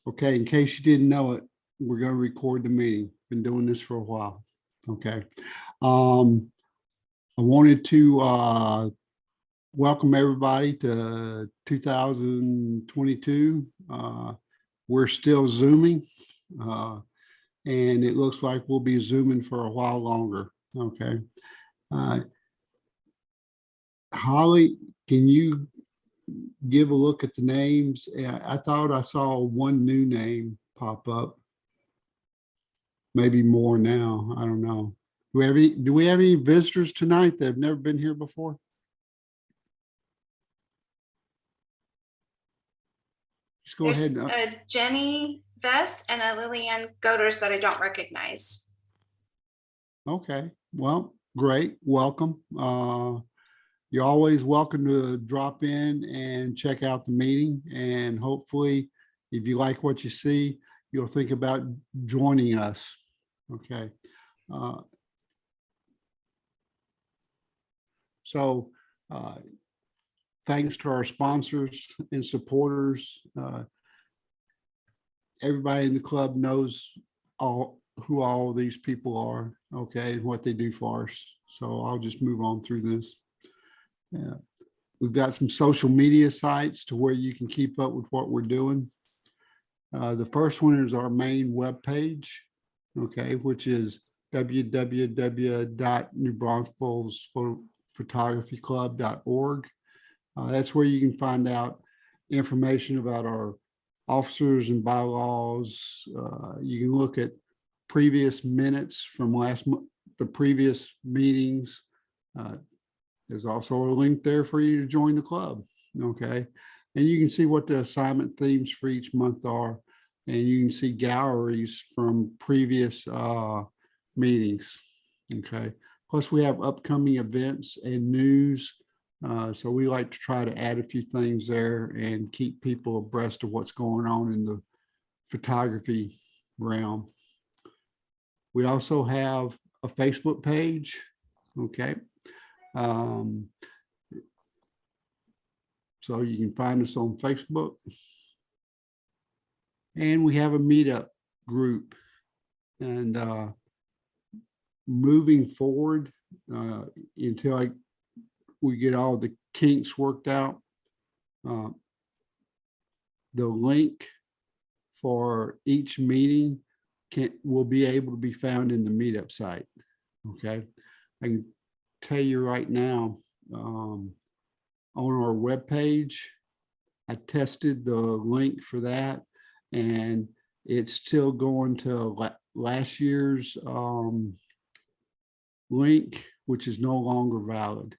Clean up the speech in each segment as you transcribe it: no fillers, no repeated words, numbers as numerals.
Okay, in case you didn't know it, we're going to record the meeting. Been doing this for a while. Okay. I wanted to welcome everybody to 2022. We're still Zooming, and it looks like we'll be Zooming for a while longer. Okay. Holly, can you give a look at the names? I thought I saw one new name pop up. Maybe more now. I don't know. Do we have any visitors tonight that have never been here before? Just go ahead. There's a Jenny Vess and a Lillian Goders that I don't recognize. Okay. Well, great. Welcome. You're always welcome to drop in and check out the meeting. And hopefully, if you like what you see, you'll think about joining us. Okay. So thanks to our sponsors and supporters. Everybody in the club knows who all these people are, okay, and what they do for us. So I'll just move on through this. We've got some social media sites to where you can keep up with what we're doing. The first one is our main webpage, okay, which is www.newbraunfelsphotographyclub.org. That's where you can find out information about our officers and bylaws. You can look at previous minutes from the previous meetings. There's also a link there for you to join the club, okay? And you can see what the assignment themes for each month are, and you can see galleries from previous meetings, okay? Plus we have upcoming events and news. So we like to try to add a few things there and keep people abreast of what's going on in the photography realm. We also have a Facebook page, okay? So you can find us on Facebook. And we have a meetup group. And moving forward until we get all the kinks worked out, the link for each meeting will be able to be found in the meetup site. Okay, I can tell you right now, on our webpage, I tested the link for that, and it's still going to last year's link, which is no longer valid.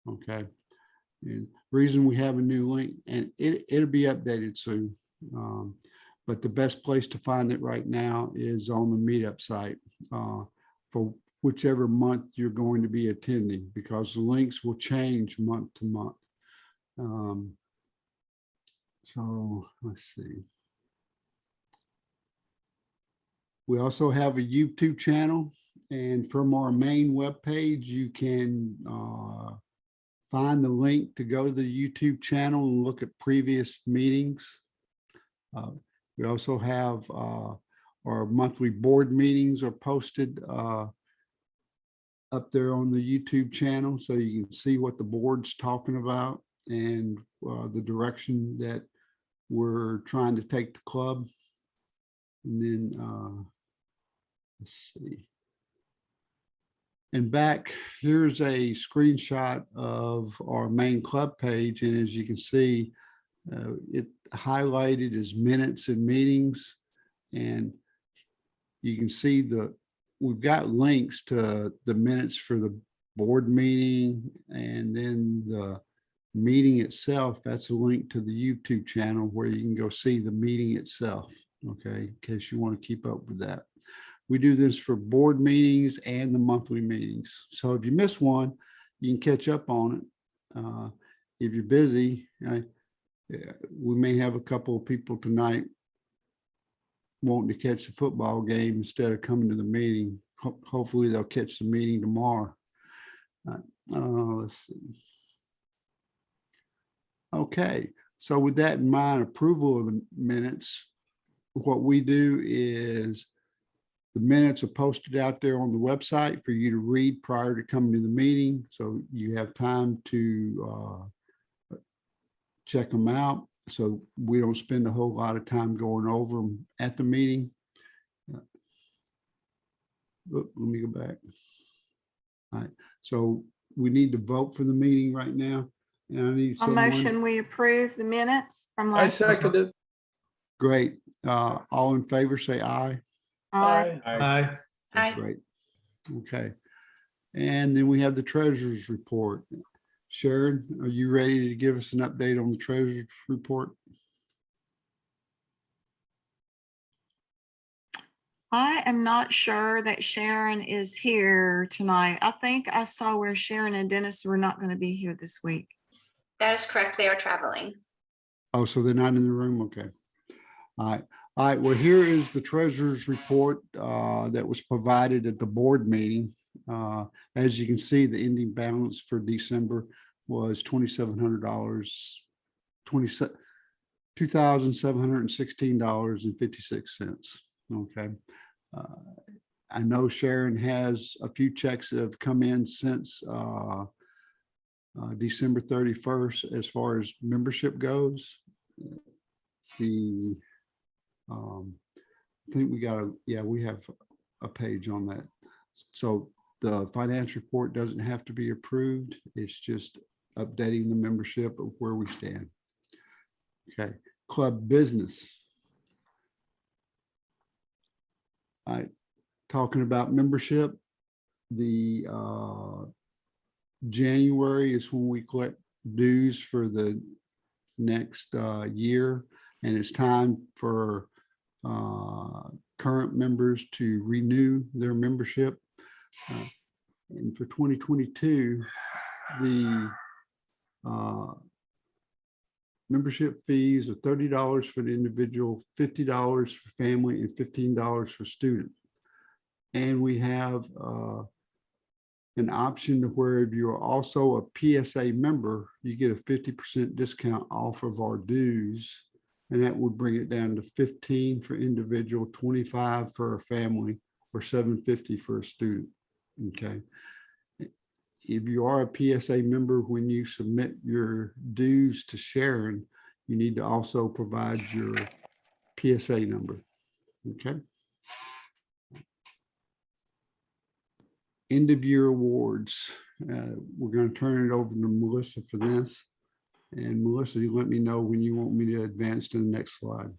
Okay, and the reason we have a new link, and it'll be updated soon, but the best place to find it right now is on the meetup site for whichever month you're going to be attending, because the links will change month to month. So let's see. We also have a YouTube channel, and from our main webpage, you can find the link to go to the YouTube channel and look at previous meetings. We also have our monthly board meetings are posted up there on the YouTube channel, so you can see what the board's talking about and the direction that we're trying to take the club. And then let's see. And back, here's a screenshot of our main club page. And as you can see, it highlighted as minutes and meetings. And you can see we've got links to the minutes for the board meeting, and then the meeting itself. That's a link to the YouTube channel where you can go see the meeting itself, okay, in case you want to keep up with that. We do this for board meetings and the monthly meetings. So if you miss one, you can catch up on it. If you're busy, we may have a couple of people tonight wanting to catch the football game instead of coming to the meeting. Hopefully they'll catch the meeting tomorrow. Let's see. Okay, so with that in mind, approval of the minutes. what we do is the minutes are posted out there on the website for you to read prior to coming to the meeting. So you have time to check them out. So we don't spend a whole lot of time going over them at the meeting. Let me go back. All right. So we need to vote for the meeting right now. And I need A someone. motion, we approve the minutes from I last. second it. Great. All in favor, say aye. Aye. Aye. Aye. Great. Okay. And then we have the treasurer's report. Sharon, are you ready to give us an update on the treasurer's report? I am not sure that Sharon is here tonight. I think I saw where Sharon and Dennis were not going to be here this week. That is correct. They are traveling. Oh, so they're not in the room? Okay. All right. All right. Well, here is the treasurer's report that was provided at the board meeting. As you can see, the ending balance for December was $2,700, $2,716.56. Okay. I know Sharon has a few checks that have come in since December 31st as far as membership goes. I think we got we have a page on that. So the finance report doesn't have to be approved. It's just updating the membership of where we stand. Okay, club business. All right, talking about membership, the January is when we collect dues for the next year, and it's time for current members to renew their membership. And for 2022, the membership fees are $30 for the individual, $50 for family, and $15 for student. And we have an option to where if you are also a PSA member, you get a 50% discount off of our dues. And that would bring it down to 15 for individual, 25 for a family, or $750 for a student. Okay. If you are a PSA member, when you submit your dues to Sharon, you need to also provide your PSA number. Okay. End of year awards. We're going to turn it over to Melissa for this. And Melissa, you let me know when you want me to advance to the next slide.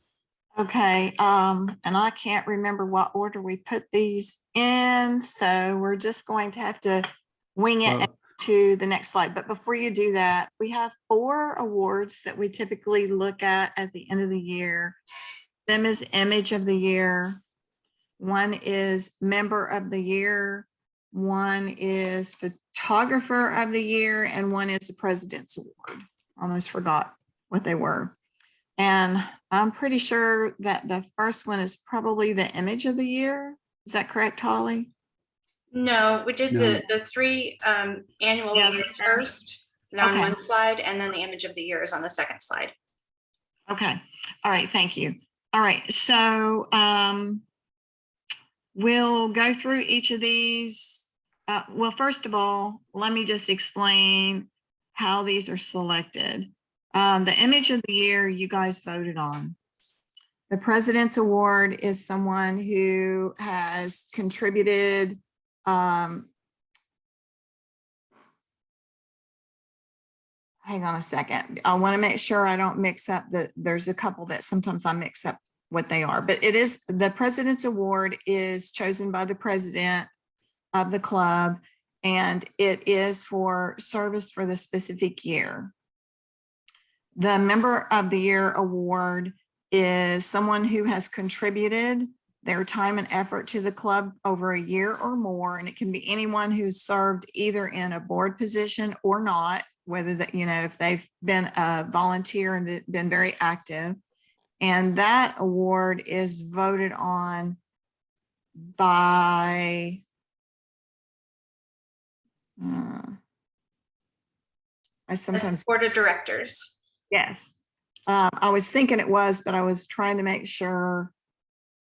Okay, and I can't remember what order we put these in, so we're just going to have to wing it to the next slide. But before you do that, we have 4 awards that we typically look at the end of the year. Them is Image of the Year, one is Member of the Year, one is Photographer of the Year, and one is the President's Award. Almost forgot what they were. And I'm pretty sure that the first one is probably the Image of the Year. Is that correct, Holly? No, we did No. the 3 annual Yeah, awards the first on Okay. one slide, and then the Image of the Year is on the second slide. Okay. All right. Thank you. All right. So we'll go through each of these. Well, first of all, let me just explain how these are selected. The Image of the Year you guys voted on. The President's Award is someone who has contributed hang on a second. I want to make sure I don't mix up there's a couple that sometimes I mix up what they are, but it is the President's Award is chosen by the president of the club, and it is for service for the specific year. The Member of the Year Award is someone who has contributed their time and effort to the club over a year or more, and it can be anyone who's served either in a board position or not, whether that, if they've been a volunteer and been very active. And that award is voted on by I sometimes Board of Directors. yes. I was thinking it was, but I was trying to make sure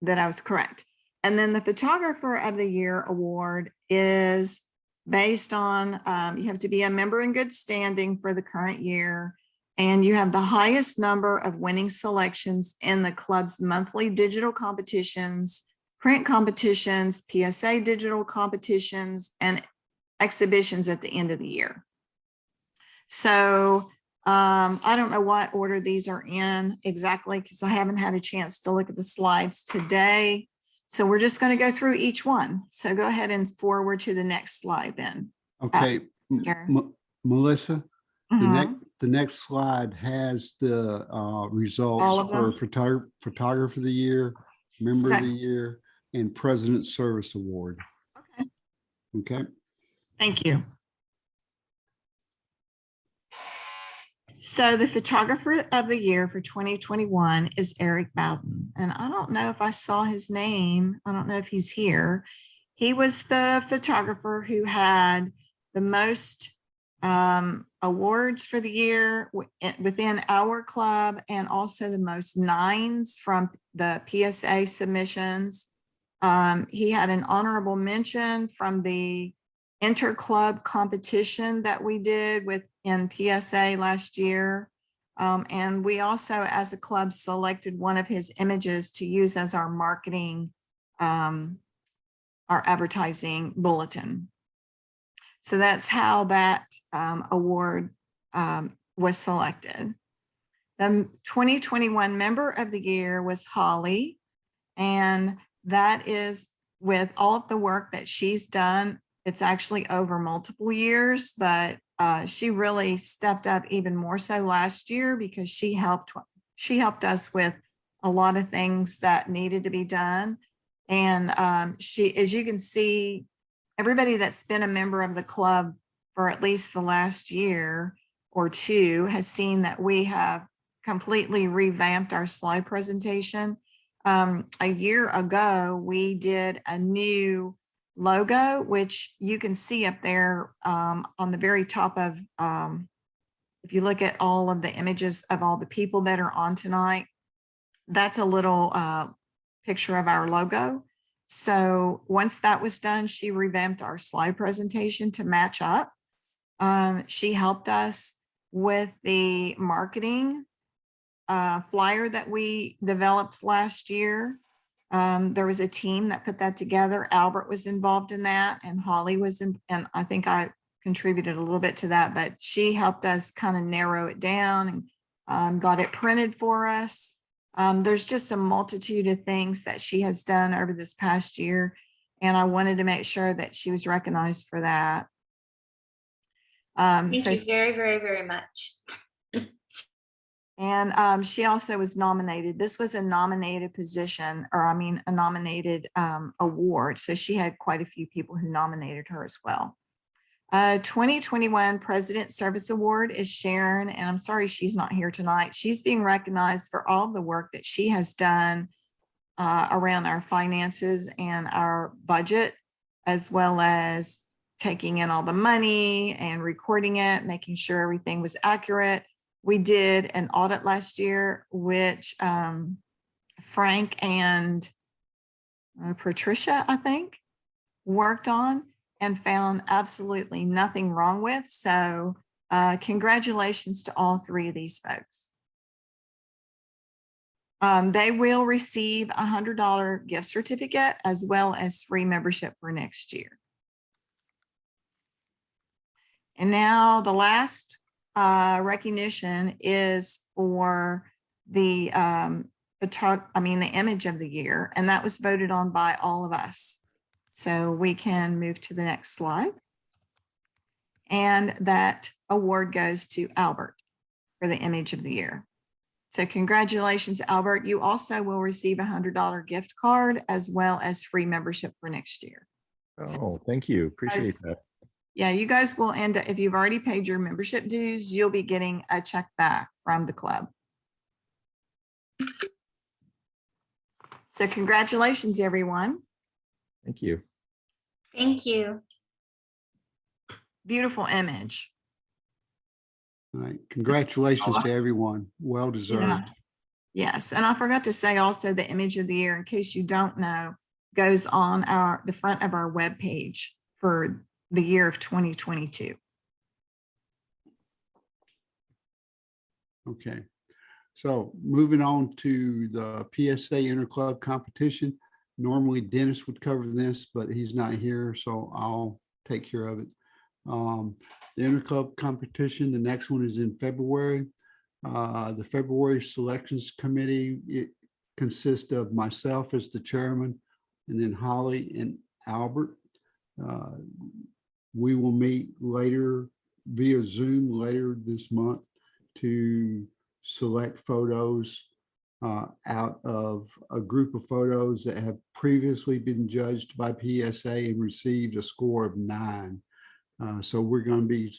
that I was correct. And then the Photographer of the Year award is based on, you have to be a member in good standing for the current year, and you have the highest number of winning selections in the club's monthly digital competitions, print competitions, PSA digital competitions, and exhibitions at the end of the year. So I don't know what order these are in exactly, because I haven't had a chance to look at the slides today. So we're just going to go through each one. So go ahead and forward to the next slide then. Okay, Sure. Melissa, Mhm. the next slide has the results All of for them? photographer of the year, member of Okay. the year, and President's Service Award. Okay. Okay. Thank you. So the Photographer of the Year for 2021 is Eric Bowden. And I don't know if I saw his name. I don't know if he's here. He was the photographer who had the most awards for the year within our club, and also the most 9s from the PSA submissions. He had an honorable mention from the inter-club competition that we did in PSA last year. And we also, as a club, selected one of his images to use as our marketing, our advertising bulletin. So that's how that award was selected. The 2021 Member of the Year was Holly, and that is with all of the work that she's done. It's actually over multiple years, but she really stepped up even more so last year, because she helped us with a lot of things that needed to be done. And she, as you can see, everybody that's been a member of the club for at least the last year or two has seen that we have completely revamped our slide presentation. A year ago, we did a new logo, which you can see up there on the very top of, if you look at all of the images of all the people that are on tonight, that's a little picture of our logo. So once that was done, she revamped our slide presentation to match up. She helped us with the marketing flyer that we developed last year. There was a team that put that together. Albert was involved in that, and Holly was in, and I think I contributed a little bit to that, but she helped us kind of narrow it down and got it printed for us. There's just a multitude of things that she has done over this past year, and I wanted to make sure that she was recognized for that. Thank you very, very, very much. And she also was nominated. This was a nominated position, or I mean, a nominated award. So she had quite a few people who nominated her as well. 2021 President Service Award is Sharon, and I'm sorry she's not here tonight. She's being recognized for all the work that she has done around our finances and our budget, as well as taking in all the money and recording it, making sure everything was accurate. We did an audit last year, which Frank and Patricia, I think, worked on and found absolutely nothing wrong with. So congratulations to all three of these folks. They will receive a $100 gift certificate as well as free membership for next year. And now the last recognition is for the the image of the year, and that was voted on by all of us. So we can move to the next slide. And that award goes to Albert for the image of the year. So congratulations, Albert. You also will receive a $100 gift card as well as free membership for next year. Oh, thank you. Appreciate that. Yeah, you guys will end up, if you've already paid your membership dues, you'll be getting a check back from the club. So congratulations, everyone. Thank you. Thank you. Beautiful image. All right. Congratulations to everyone. Well deserved. Yeah. Yes, and I forgot to say also the image of the year, in case you don't know, goes on the front of our webpage for the year of 2022. Okay. So moving on to the PSA interclub competition. Normally Dennis would cover this, but he's not here, so I'll take care of it. The interclub competition, the next one is in February. The February selections committee, it consists of myself as the chairman, and then Holly and Albert. We will meet later via Zoom later this month to select photos out of a group of photos that have previously been judged by PSA and received a score of 9. So we're going to be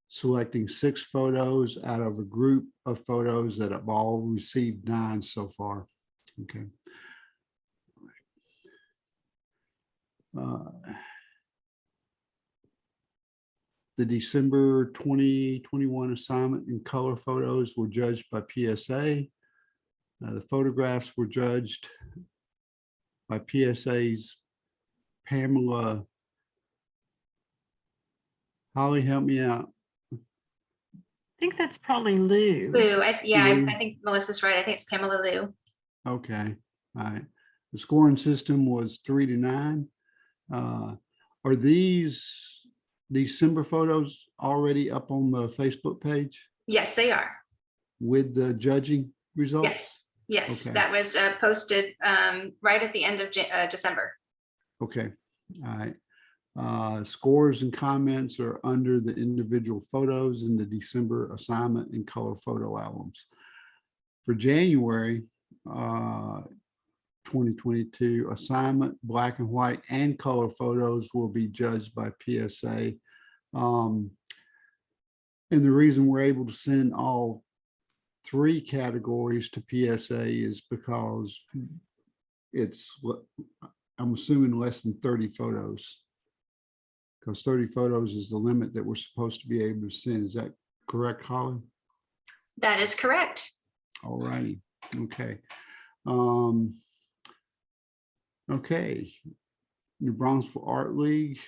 selecting 6 photos out of a group of photos that have all received 9 so far. Okay. The December 2021 assignment in color photos were judged by PSA. The photographs were judged by PSA's Pamela. Holly, help me out. I think that's probably Lou. Lou, yeah, Lou. I think Melissa's right. I think it's Pamela Lou. Okay, all right. The scoring system was 3 to 9. Are these December photos already up on the Facebook page Yes, they are. with the judging results? Yes, yes, Okay. that was posted right at the end of December. Okay, all right. Scores and comments are under the individual photos in the December assignment and color photo albums. For January 2022, assignment, black and white, and color photos will be judged by PSA. And the reason we're able to send all 3 categories to PSA is because it's, I'm assuming, less than 30 photos. Because 30 photos is the limit that we're supposed to be able to send. Is that correct, Holly? That is correct. All righty. Okay. Okay. New Bronzeville Art League.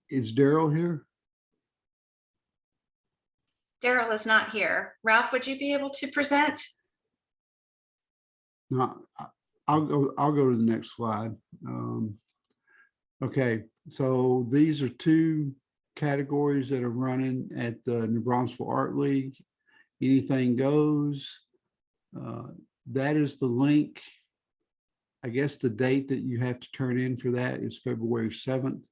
Is Daryl here? Daryl is not here. Ralph, would you be able to present? No, I'll go to the next slide. Okay, so these are 2 categories that are running at the New Braunfels Art League. Anything goes. That is the link. I guess the date that you have to turn in for that is February 7th.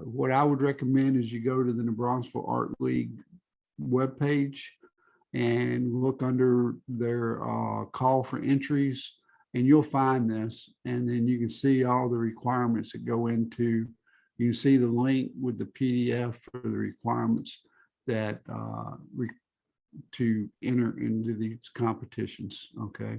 What I would recommend is you go to the New Braunfels Art League webpage and look under their call for entries, and you'll find this, and then you can see all the requirements that go into. You can see the link with the PDF for the requirements that to enter into these competitions. Okay,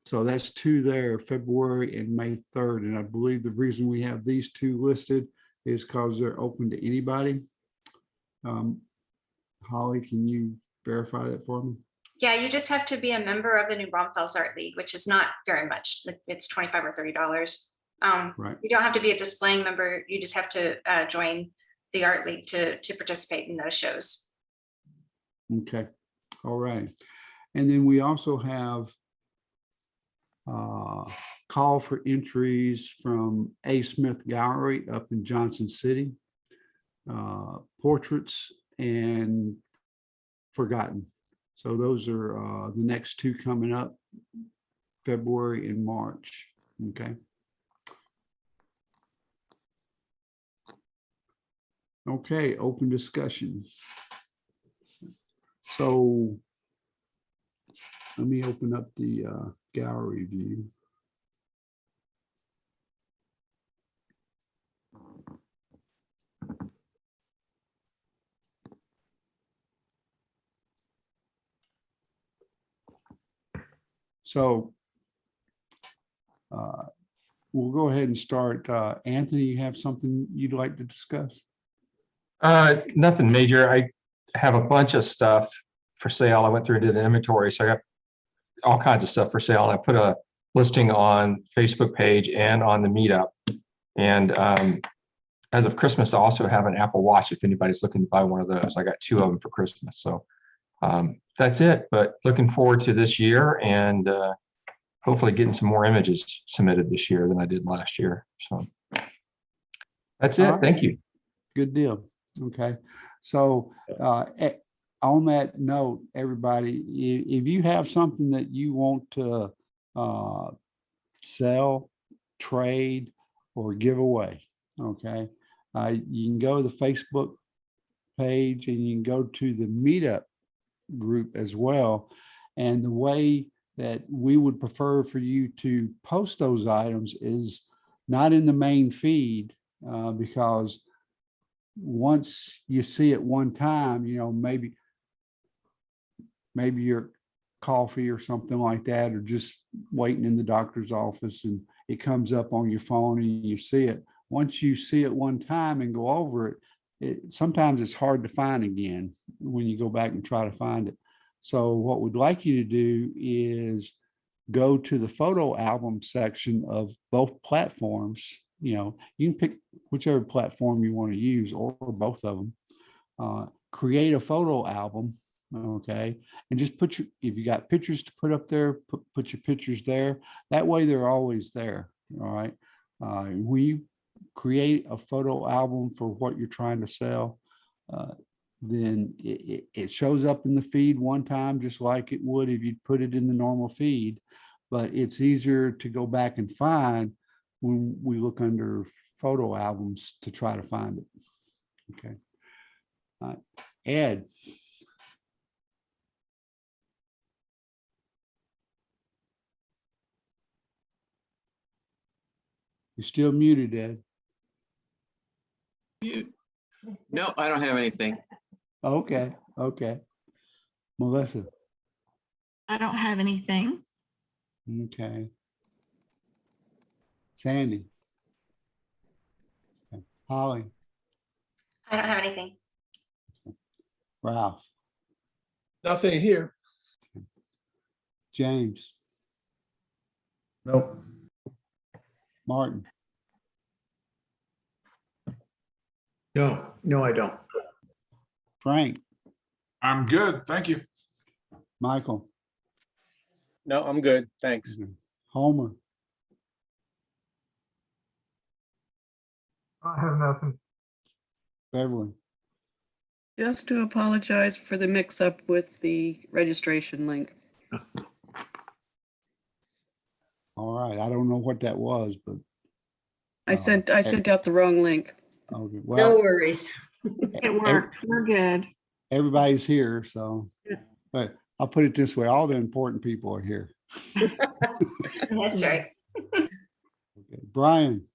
so that's 2 there, February and May 3rd, and I believe the reason we have these 2 listed is because they're open to anybody. Holly, can you verify that for me? Yeah, you just have to be a member of the New Braunfels Art League, which is not very much. It's $25 or $30. Right. You don't have to be a displaying member. You just have to join the art league to participate in those shows. Okay, all right. And then we also have call for entries from A. Smith Gallery up in Johnson City, portraits and forgotten. So those are the next 2 coming up, February and March. Okay. Okay, open discussion. So let me open up the gallery view. So we'll go ahead and start. Anthony, you have something you'd like to discuss? Nothing major. have a bunch of stuff for sale. I went through and did an inventory, so I got all kinds of stuff for sale, and I put a listing on Facebook page and on the meetup. And as of Christmas, I also have an Apple Watch if anybody's looking to buy one of those. I got 2 of them for Christmas. So that's it. But looking forward to this year and hopefully getting some more images submitted this year than I did last year. So that's it. All right. Thank you. Good deal. Okay. So on that note, everybody, if you have something that you want to sell, trade, or give away, okay, you can go to the Facebook page and you can go to the meetup group as well. And the way that we would prefer for you to post those items is not in the main feed, because once you see it one time, maybe your coffee or something like that, or just waiting in the doctor's office and it comes up on your phone and you see it. Once you see it one time and go over it, sometimes it's hard to find again when you go back and try to find it. So what we'd like you to do is go to the photo album section of both platforms. You can pick whichever platform you want to use or both of them. Create a photo album, okay, and just if you got pictures to put up there, put your pictures there. That way they're always there. All right. When you create a photo album for what you're trying to sell, then it shows up in the feed one time, just like it would if you'd put it in the normal feed. But it's easier to go back and find when we look under photo albums to try to find it. Okay. All right. Ed. You're still muted, Ed. No, I don't have anything. Okay. Okay. Melissa. I don't have anything. Okay. Sandy. Okay. Holly. I don't have anything. Ralph. Nothing here. James. Nope. Martin. No, I don't. Frank. I'm good. Thank you. Michael. No, I'm good. Thanks. Homer. I have nothing. Beverly. Just to apologize for the mix-up with the registration link. All right. I don't know what that was, but I sent out the wrong link. okay. No Well, worries. It worked. We're good. everybody's here, so. Yeah. But I'll put it this way: all the important people are here. That's right. Okay. Brian.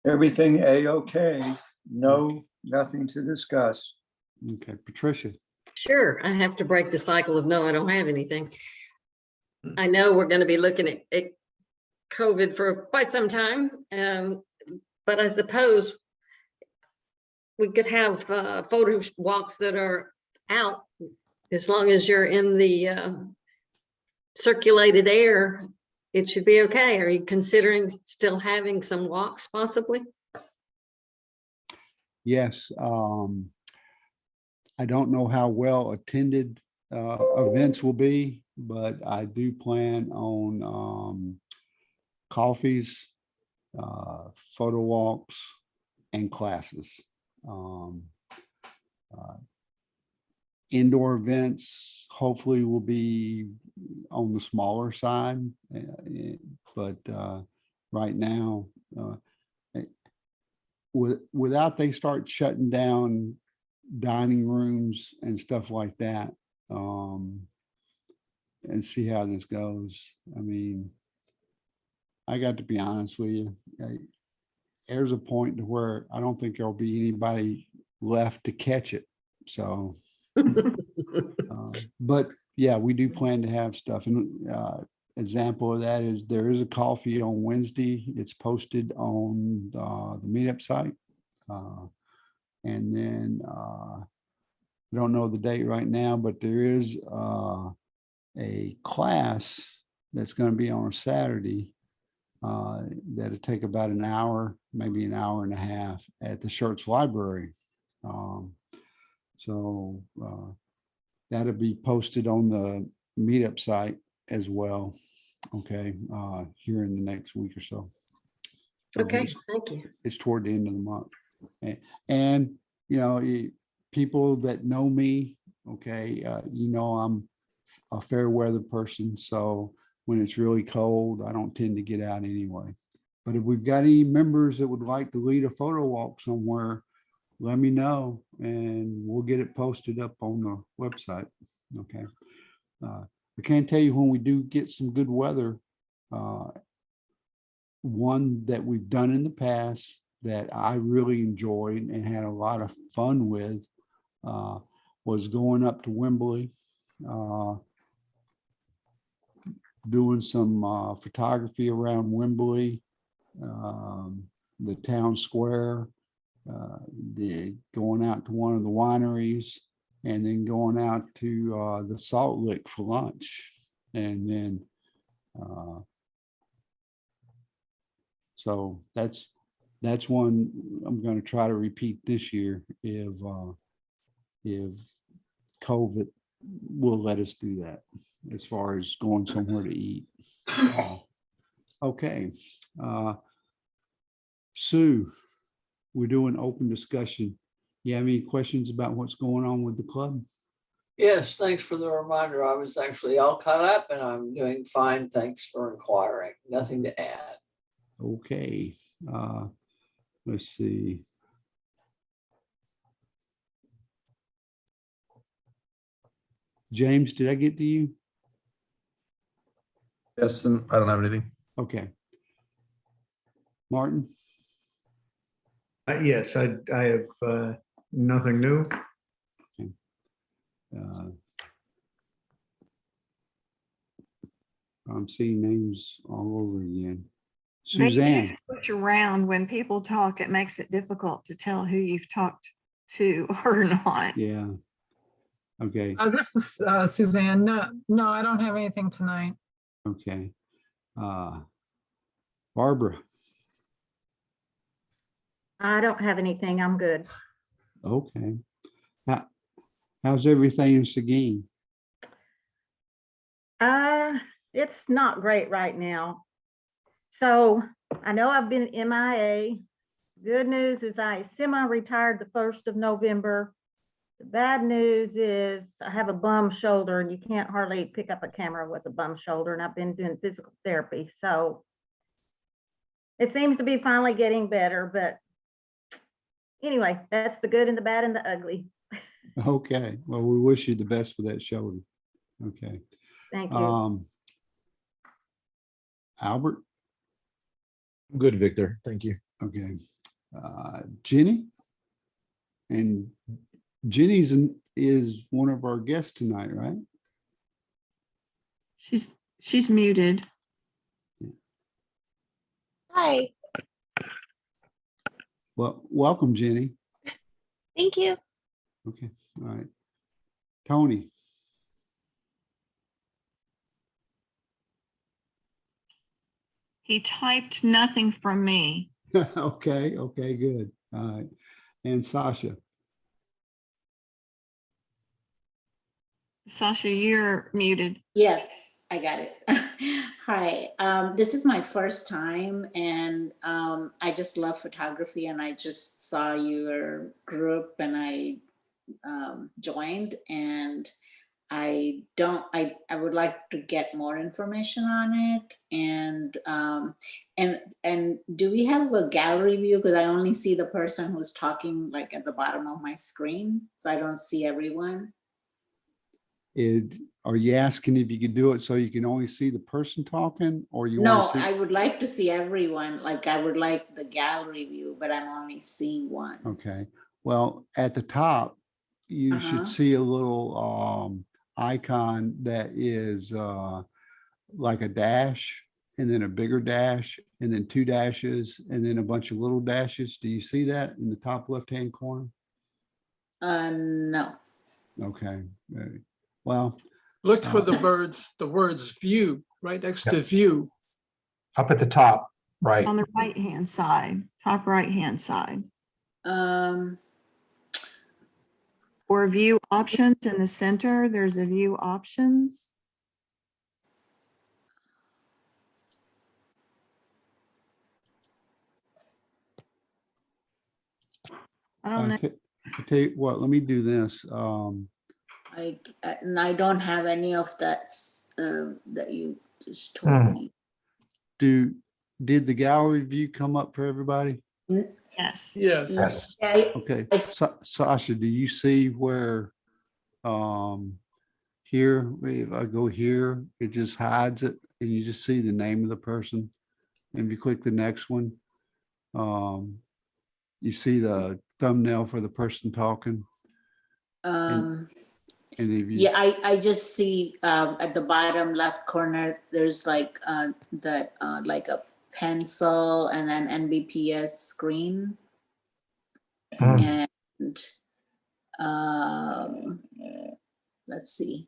Everything A-OK. No, nothing to discuss. Okay. Patricia. Sure, I have to break the cycle of no, I don't have anything. I know we're going to be looking at COVID for quite some time, but I suppose we could have photo walks that are out as long as you're in the circulated air. It should be okay. Are you considering still having some walks possibly? Yes. I don't know how well attended events will be, but I do plan on coffees, photo walks, and classes. Indoor events hopefully will be on the smaller side, but right now, without they start shutting down dining rooms and stuff like that, and see how this goes. I mean, I got to be honest with you. There's a point to where I don't think there'll be anybody left to catch it. So, but yeah, we do plan to have stuff. And example of that is there is a coffee on Wednesday. It's posted on the meetup site. And then I don't know the date right now, but there is a class that's going to be on a Saturday that'll take about an hour, maybe an hour and a half at the Church Library. So that'll be posted on the meetup site as well. Okay, here in the next week or so. Okay, thank you. It's toward the end of the month. And you know, people that know me, okay, you know, I'm a fair weather person. So when it's really cold, I don't tend to get out anyway. But if we've got any members that would like to lead a photo walk somewhere, let me know and we'll get it posted up on the website. Okay. I can't tell you when we do get some good weather. One that we've done in the past that I really enjoyed and had a lot of fun with was going up to Wembley, doing some photography around Wembley, the town square, going out to one of the wineries, and then going out to the Salt Lick for lunch. And then, so that's one I'm going to try to repeat this year if COVID will let us do that, as far as going somewhere to eat. Okay. Sue, we're doing open discussion. You have any questions about what's going on with the club? Yes, thanks for the reminder. I was actually all caught up and I'm doing fine. Thanks for inquiring. Nothing to add. Okay. Let's see. James, did I get to you? Yes, and I don't have anything. Okay. Martin? Yes, I have nothing new. Okay. I'm seeing names all over again. They do Suzanne. switch around when people talk. It makes it difficult to tell who you've talked to or not. Yeah. Okay. This is Suzanne. No, I don't have anything tonight. Okay. Barbara. I don't have anything. I'm good. Okay. How's everything in Seguin? It's not great right now. So I know I've been MIA. Good news is I semi-retired the 1st of November. The bad news is I have a bum shoulder and you can't hardly pick up a camera with a bum shoulder, and I've been doing physical therapy. So it seems to be finally getting better, but anyway, that's the good and the bad and the ugly. Okay. Well, we wish you the best with that shoulder. Okay. Thank you. Albert? Good, Victor. Thank you. Okay. Jenny? And Jenny's is one of our guests tonight, right? She's muted. Hi. Well, welcome, Jenny. Thank you. Okay. All right. Tony? He typed nothing from me. Okay. Okay, good. All right. And Sasha? Sasha, you're muted. Yes, I got it. Hi, this is my first time and I just love photography and I just saw your group and I joined, and I would like to get more information on it. And do we have a gallery view? Because I only see the person who's talking like at the bottom of my screen, so I don't see everyone. Are you asking if you could do it so you can only see the person talking, or you No, want to see? I would like to see everyone. Like I would like the gallery view, but I'm only seeing one. Okay. Well, at the top, you should see a little icon that is like a dash, and then a bigger dash, and then 2 dashes, and then a bunch of little dashes. Do you see that in the top left-hand corner? No. Okay. Well, Look for the words view, right next to view. Up at the top, right. On the right-hand side, top right-hand side. Or view options in the center, there's a view options. I don't know. I tell you what, let me do this. And I don't have any of that that you just told me. Did the gallery view come up for everybody? Yes. Yes. Yes. Okay, Sasha, do you see where, here, if I go here, it just hides it and you just see the name of the person. And if you click the next one, you see the thumbnail for the person talking. And if you, Yeah, I just see at the bottom left corner, there's like that like a pencil and then NBPS screen. And let's see.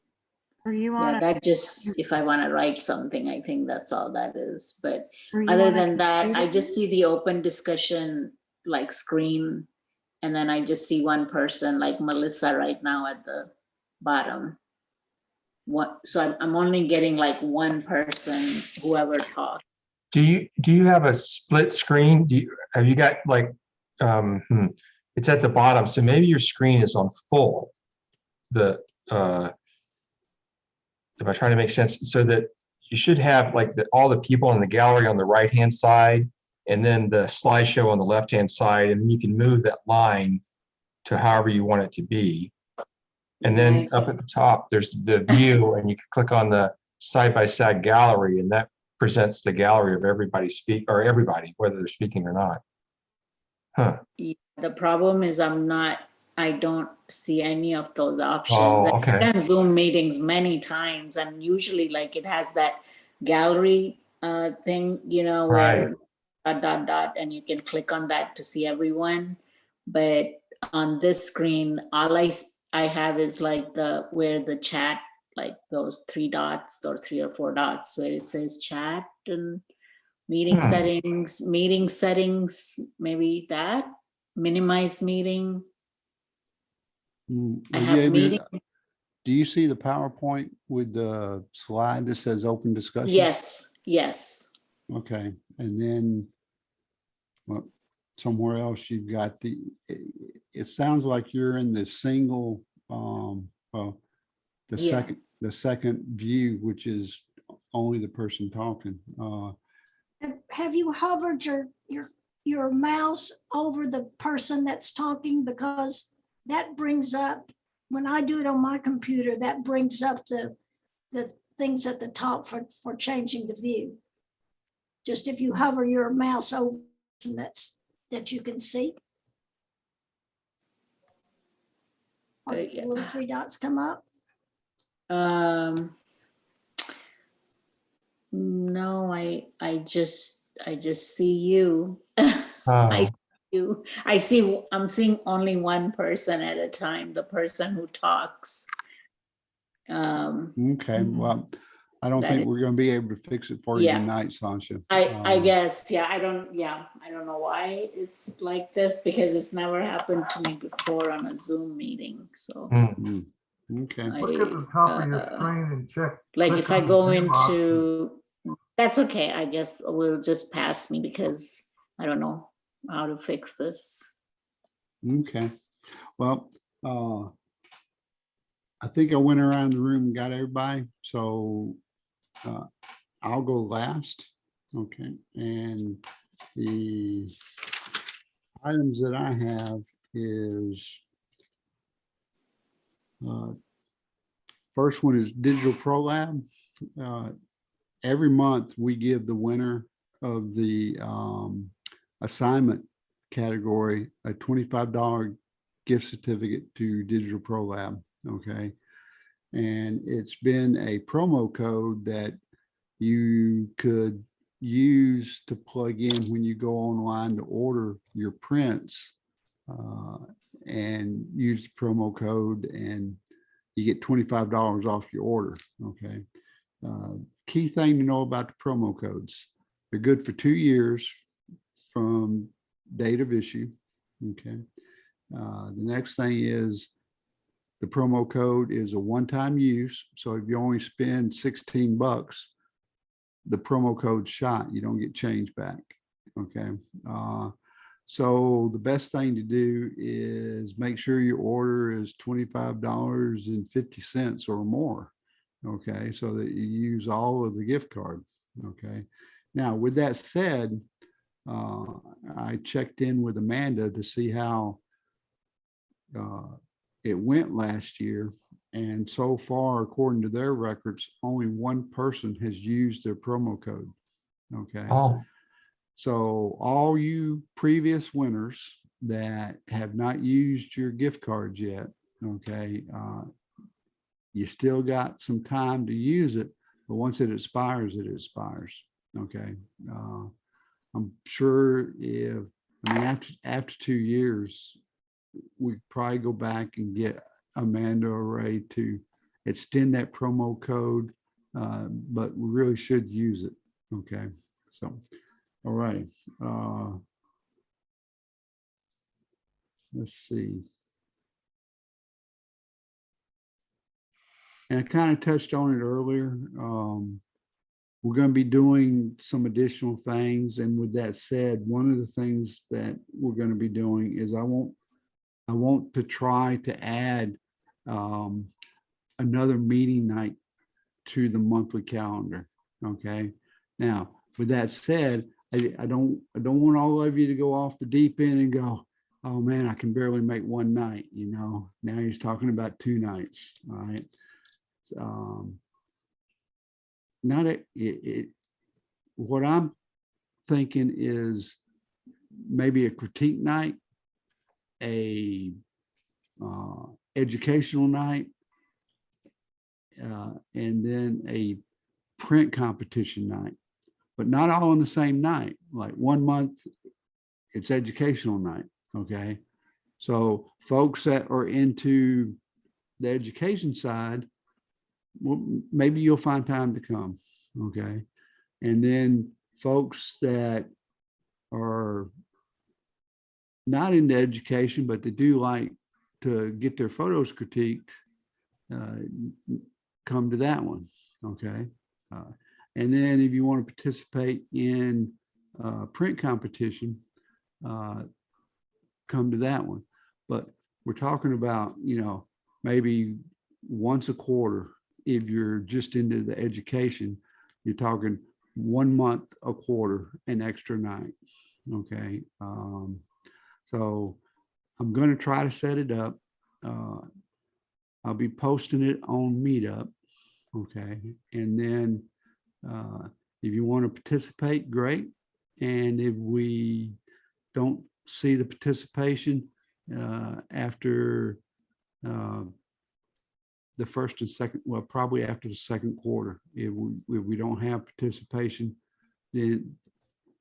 Are you on? Yeah, that just, if I want to write something, I think that's all that is. But Are you other on a than that, I computer? just see the open discussion like screen. And then I just see one person like Melissa right now at the bottom. So I'm only getting like one person, whoever talks. Do you have a split screen? Have you got like, it's at the bottom, so maybe your screen is on full. If I try to make sense, so that you should have like all the people in the gallery on the right-hand side, and then the slideshow on the left-hand side, and then you can move that line to however you want it to be. And then up at the top, there's the view, and you can click on the side-by-side gallery, and that presents the gallery of everybody everybody, whether they're speaking or not. Huh. Yeah, the problem is I don't see any of those options. Oh, okay. I've done Zoom meetings many times, and usually like it has that gallery thing, where dot, and you can click on that to see everyone. But on this screen, all I have is like where the chat, like those 3 dots or 3 or 4 dots where it says chat and meeting settings, maybe that, minimize meeting. I have meeting. do you see the PowerPoint with the slide that says open discussion? Yes. Okay, and then somewhere else you've got it sounds like you're in the single, the second view, which is only the person talking. Have you hovered your mouse over the person that's talking? Because that brings up, when I do it on my computer, that brings up the things at the top for changing the view. Just if you hover your mouse over that you can see. The little 3 dots come up. No, I just see you. I see you. I'm seeing only one person at a time, the person who talks. Okay, well, I don't think we're going to be able to fix it for you tonight, Sasha. I guess, I don't know why it's like this, because it's never happened to me before on a Zoom meeting. So okay. Look at the top of your screen and check. Like if I on go the view options. into, that's okay. I guess we'll just pass me because I don't know how to fix this. Okay, well, I think I went around the room and got everybody, so I'll go last. Okay, and the items that I have is first one is Digital Pro Lab. Every month we give the winner of the assignment category a $25 gift certificate to Digital Pro Lab. Okay, and it's been a promo code that you could use to plug in when you go online to order your prints, and use the promo code, and you get $25 off your order. Okay. Key thing to know about the promo codes. They're good for 2 years from date of issue. Okay. The next thing is the promo code is a one-time use. So if you only spend $16, the promo code's shot. You don't get change back. Okay. So the best thing to do is make sure your order is $25.50 or more. Okay. So that you use all of the gift card. Okay. Now, with that said, I checked in with Amanda to see how it went last year. And so far, according to their records, only one person has used their promo code. Okay. Oh, So all you previous winners that have not used your gift cards yet, okay, you still got some time to use it, but once it expires, it expires. Okay. I'm sure after 2 years, we probably go back and get Amanda or Ray to extend that promo code, but we really should use it. Okay. So, all right. Let's see. And I kind of touched on it earlier. We're going to be doing some additional things. And with that said, one of the things that we're going to be doing is I want to try to add another meeting night to the monthly calendar. Okay. Now, with that said, I don't want all of you to go off the deep end and go, oh man, I can barely make one night. You know, now he's talking about 2 nights. All right. What I'm thinking is maybe a critique night, a educational night, and then a print competition night, but not all on the same night. Like 1 month, it's educational night. Okay. So folks that are into the education side, well, maybe you'll find time to come. Okay. And then folks that are not into education, but they do like to get their photos critiqued, come to that one. Okay. And then if you want to participate in print competition, come to that one. But we're talking about, maybe once a quarter. If you're just into the education, you're talking 1 month a quarter, an extra night. Okay. So I'm going to try to set it up. I'll be posting it on Meetup. Okay. And then if you want to participate, great. And if we don't see the participation after the first and second, well, probably after the second quarter, if we don't have participation, then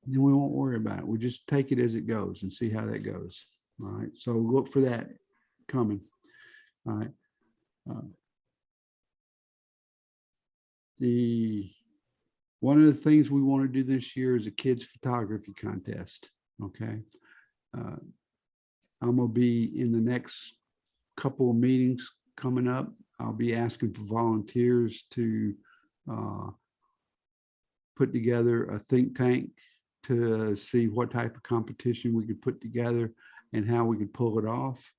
we won't worry about it. We just take it as it goes and see how that goes. All right. So look for that coming. All right. One of the things we want to do this year is a kids photography contest. Okay. I'm going to be in the next couple of meetings coming up. I'll be asking for volunteers to put together a think tank to see what type of competition we could put together and how we could pull it off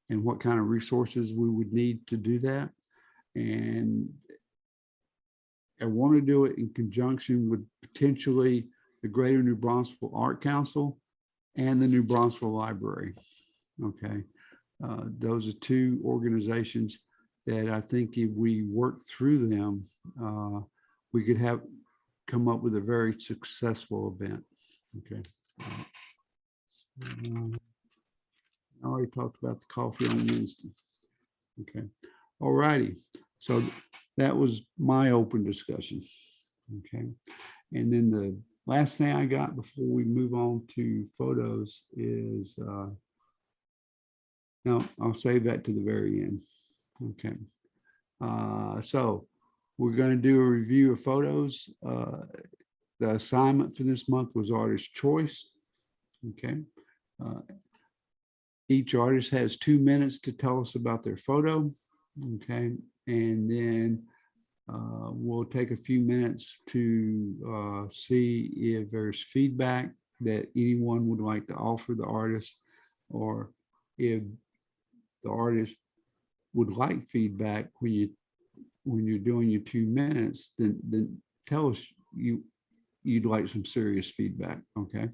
and what kind of resources we would need to do that. And I want to do it in conjunction with potentially the Greater New Braunfels Art Council and the New Braunfels Library. Okay. Those are 2 organizations that I think if we work through them, we could come up with a very successful event. Okay. I already talked about the coffee on Wednesday. Okay. All righty. So that was my open discussion. Okay. And then the last thing I got before we move on to photos is, no, I'll save that to the very end. Okay. So we're going to do a review of photos. The assignment for this month was artist choice. Okay. Each artist has 2 minutes to tell us about their photo. Okay. And then we'll take a few minutes to see if there's feedback that anyone would like to offer the artist, or if the artist would like feedback when you're doing your 2 minutes, then tell us you'd like some serious feedback. Okay.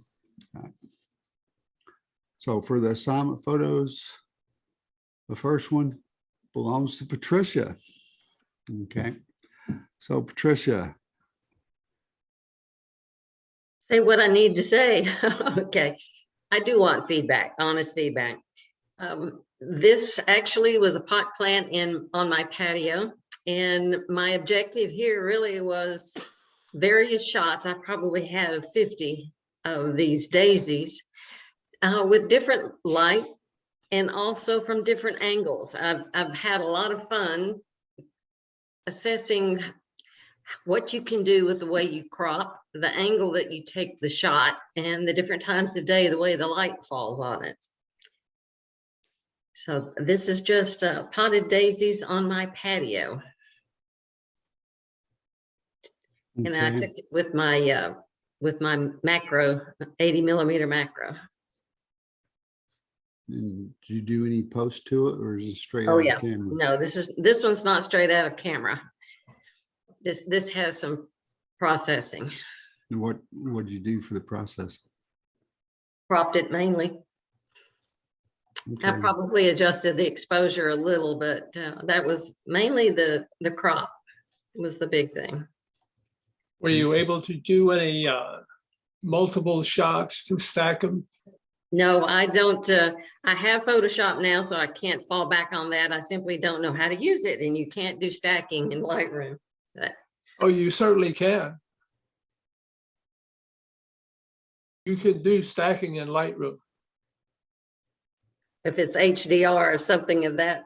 All right. So for the assignment photos, the first one belongs to Patricia. Okay. So Patricia. Say what I need to say. Okay. I do want feedback, honest feedback. This actually was a pot plant on my patio, and my objective here really was various shots. I probably have 50 of these daisies with different light and also from different angles. I've had a lot of fun assessing what you can do with the way you crop, the angle that you take the shot, and the different times of day, the way the light falls on it. So this is just potted daisies on my patio. Okay. And I took it with my macro, 80mm macro. And did you do any post to it, or is it straight Oh out yeah, of camera? no, this one's not straight out of camera. This has some processing. And what did you do for the process? Cropped it mainly. Okay. I probably adjusted the exposure a little, but that was mainly the crop was the big thing. Were you able to do any multiple shots to stack them? No, I don't. I have Photoshop now, so I can't fall back on that. I simply don't know how to use it, and you can't do stacking in Lightroom. Oh, you certainly can. You could do stacking in Lightroom. If it's HDR or something of that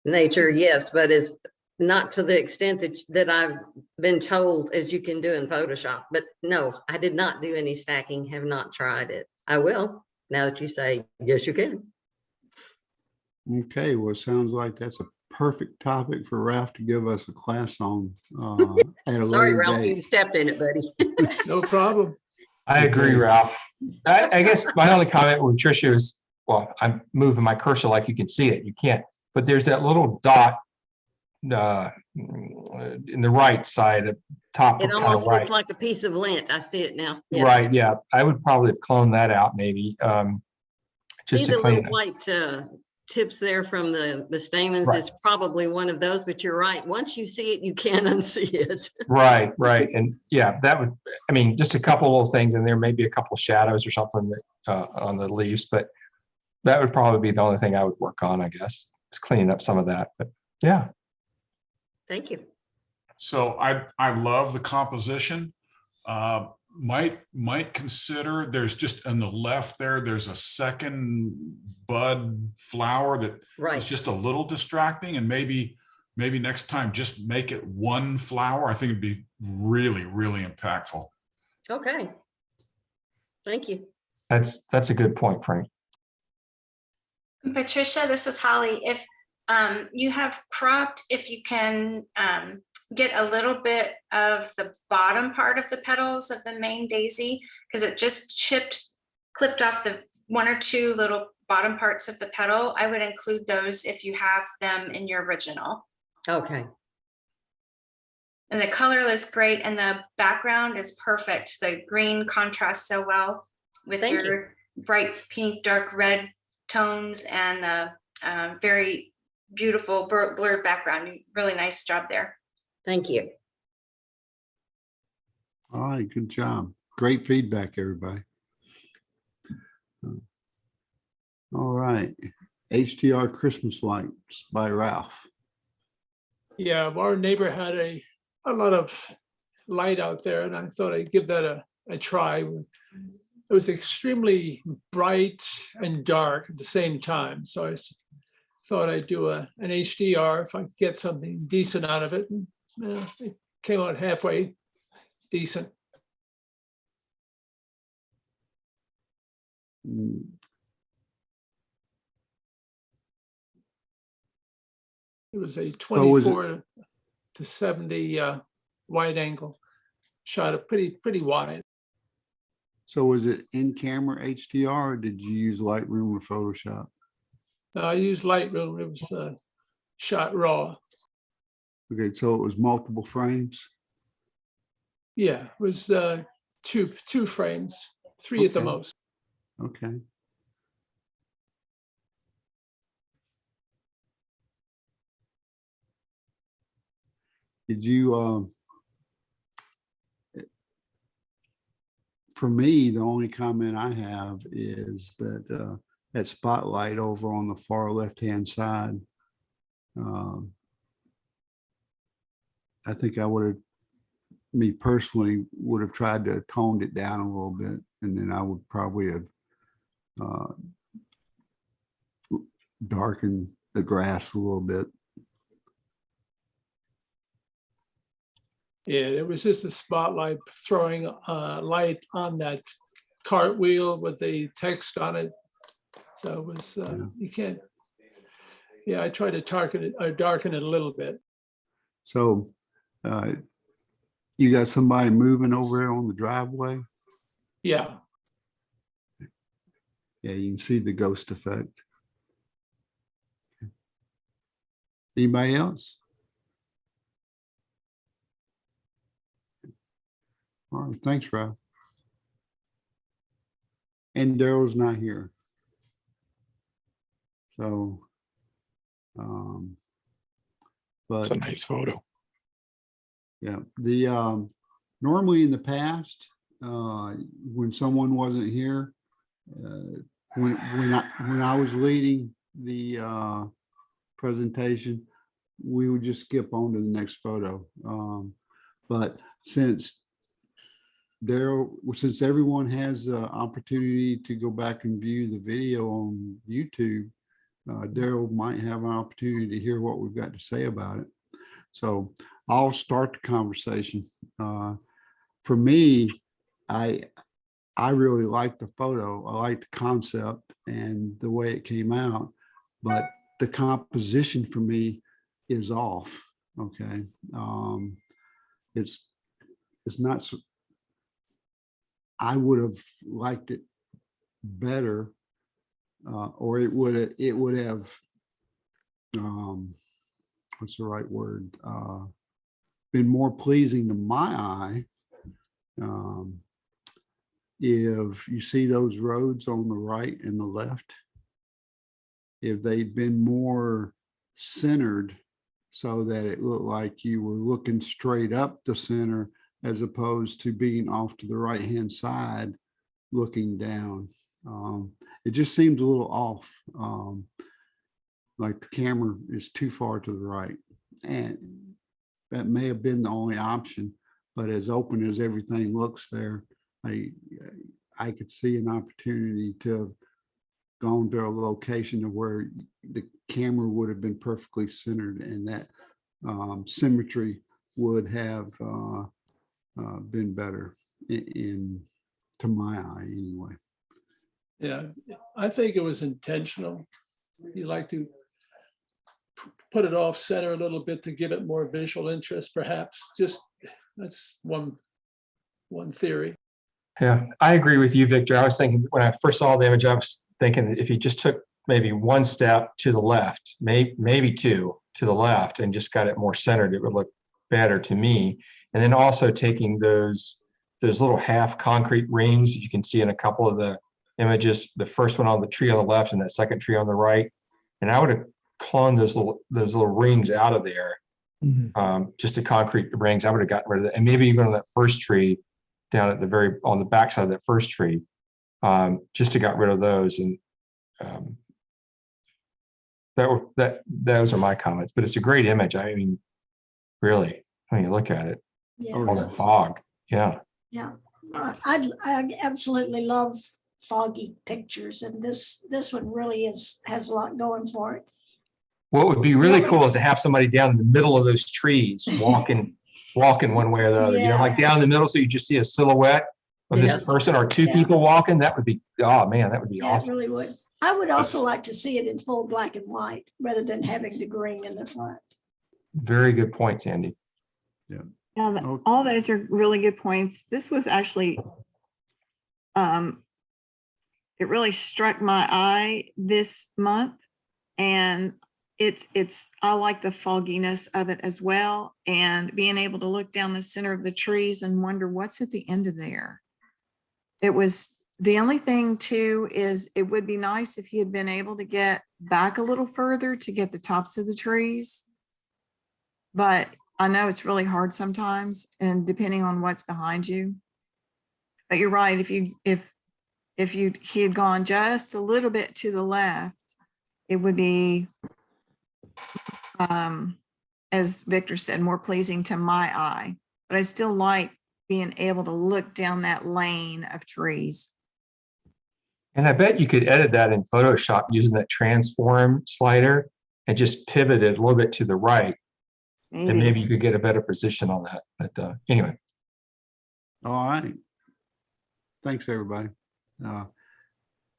nature, yes, but it's not to the extent that I've been told as you can do in Photoshop. But no, I did not do any stacking, have not tried it. I will, now that you say, yes, you can. Okay, well, it sounds like that's a perfect topic for Ralph to give us a class on at a Sorry, later Ralph, date. you stepped in it, buddy. No problem. I agree, Ralph. I guess my only comment with Tricia is, well, I'm moving my cursor like you can see it. You can't, but there's that little dot in the right side, at top. It almost right. looks like a piece of lint. I see it now. Yes. Right. Yeah. I would probably have cloned that out maybe. Just See to the clean little white tips there from the stamens. Right. It's probably one of those, but you're right. Once you see it, you can't unsee it. Right. Right. And yeah, that would, I mean, just a couple of little things, and there may be a couple of shadows or something that, on the leaves, but that would probably be the only thing I would work on, I guess, is cleaning up some of that. But yeah. Thank you. So I love the composition. Might consider, there's just on the left there's a second bud flower that right. is just a little distracting, and maybe next time just make it one flower. I think it'd be really, really impactful. Okay. Thank you. That's a good point, Frank. Patricia, this is Holly. If you have cropped, if you can get a little bit of the bottom part of the petals of the main daisy, because it just clipped off the one or two little bottom parts of the petal. I would include those if you have them in your original. Okay. And the color is great, and the background is perfect. The green contrasts so well with your bright pink, dark red tones, and the very beautiful blurred background. Really nice job there. Thank you. All right, good job. Great feedback, everybody. All right, HDR Christmas lights by Ralph. Yeah, our neighbor had a lot of light out there, and I thought I'd give that a try. It was extremely bright and dark at the same time. So I thought I'd do an HDR if I could get something decent out of it. And, it came out halfway decent. Mm, It was a was it- 24 to 70 wide angle. Shot it pretty wide. So was it in camera HDR or did you use Lightroom or Photoshop? I used Lightroom. It was shot raw. Okay, so it was multiple frames. Yeah, it was two frames, three at the Okay. most. Okay. Did you, for me, the only comment I have is that that spotlight over on the far left-hand side, I think I would have, me personally, would have tried to tone it down a little bit, and then I would probably have darkened the grass a little bit. Yeah, it was just a spotlight throwing light on that cartwheel with the text on it. So it was, you can't, yeah, I tried to darken it a little bit. So you got somebody moving over there on the driveway? Yeah, Yeah, you can see the ghost effect. Anybody else? All right, thanks, Ralph. And Daryl's not here. So, but It's a nice photo. yeah, the normally in the past, when someone wasn't here, when I was leading the presentation, we would just skip on to the next photo. But since everyone has the opportunity to go back and view the video on YouTube, Daryl might have an opportunity to hear what we've got to say about it. So I'll start the conversation. For me, I really like the photo. I like the concept and the way it came out, but the composition for me is off. Okay. It's not so, I would have liked it better, or it would have, what's the right word? Been more pleasing to my eye. If you see those roads on the right and the left, if they'd been more centered so that it looked like you were looking straight up the center as opposed to being off to the right-hand side looking down. It just seems a little off, like the camera is too far to the right. And that may have been the only option, but as open as everything looks there, I could see an opportunity to have gone to a location of where the camera would have been perfectly centered, and that symmetry would have been better to my eye anyway. yeah, I think it was intentional. You like to put it off center a little bit to give it more visual interest, perhaps. Just that's one theory. Yeah, I agree with you, Victor. I was thinking when I first saw the image, I was thinking if you just took maybe one step to the left, maybe two to the left, and just got it more centered, it would look better to me. And then also taking those little half concrete rings that you can see in a couple of the images, the first one on the tree on the left and that second tree on the right, and I would have cloned those little rings out of there. Just the concrete rings, I would have gotten rid of that, and maybe even on that first tree down at on the backside of that first tree, just to got rid of those. And those are my comments. But it's a great image. I mean, really, when you look at it, all that fog. Yeah. Yeah, I absolutely love foggy pictures, and this one really has a lot going for it. What would be really cool is to have somebody down in the middle of those trees walking one way or the other, like down in the middle. So you just see a silhouette of this person or two people walking. That would be, oh man, that would be Yeah, it awesome. really would. I would also like to see it in full black and white rather than having the green in the front. Very good points, Andy. Yeah. Yeah, all those are really good points. This was actually, it really struck my eye this month, and I like the fogginess of it as well, and being able to look down the center of the trees and wonder what's at the end of there. It was, the only thing too is it would be nice if he had been able to get back a little further to get the tops of the trees. But I know it's really hard sometimes, and depending on what's behind you. But you're right, if he had gone just a little bit to the left, it would be, as Victor said, more pleasing to my eye. But I still like being able to look down that lane of trees. And I bet you could edit that in Photoshop using that transform slider and just pivot it a little bit to the right. And maybe you could get a better position on that. But anyway. All right. Thanks, everybody.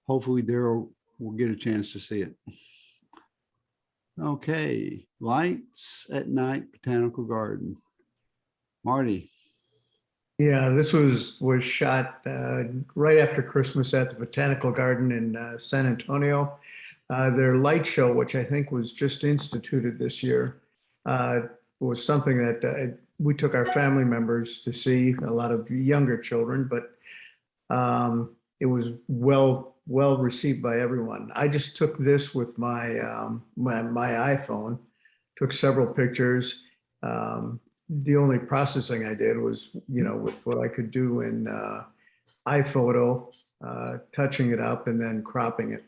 Hopefully Daryl will get a chance to see it. Okay, lights at night, Botanical Garden. Marty. Yeah, this was shot right after Christmas at the Botanical Garden in San Antonio. Their light show, which I think was just instituted this year, was something that we took our family members to see, a lot of younger children, but it was well received by everyone. I just took this with my my iPhone, took several pictures. The only processing I did was, with what I could do in iPhoto, touching it up and then cropping it.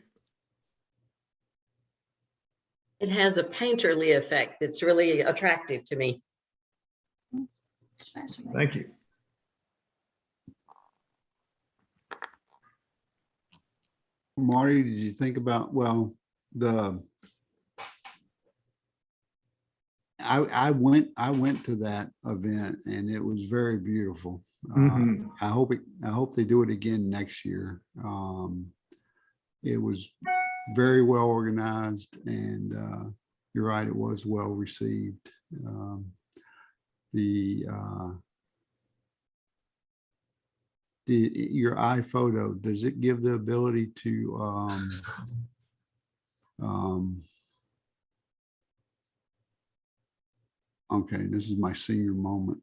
It has a painterly effect that's really attractive to me. It's fascinating. Thank you. Marty, did you think about, well, I went to that event and it was very beautiful. I hope they do it again next year. It was very well organized, and you're right, it was well received. Your iPhoto, does it give the ability to okay, this is my senior moment.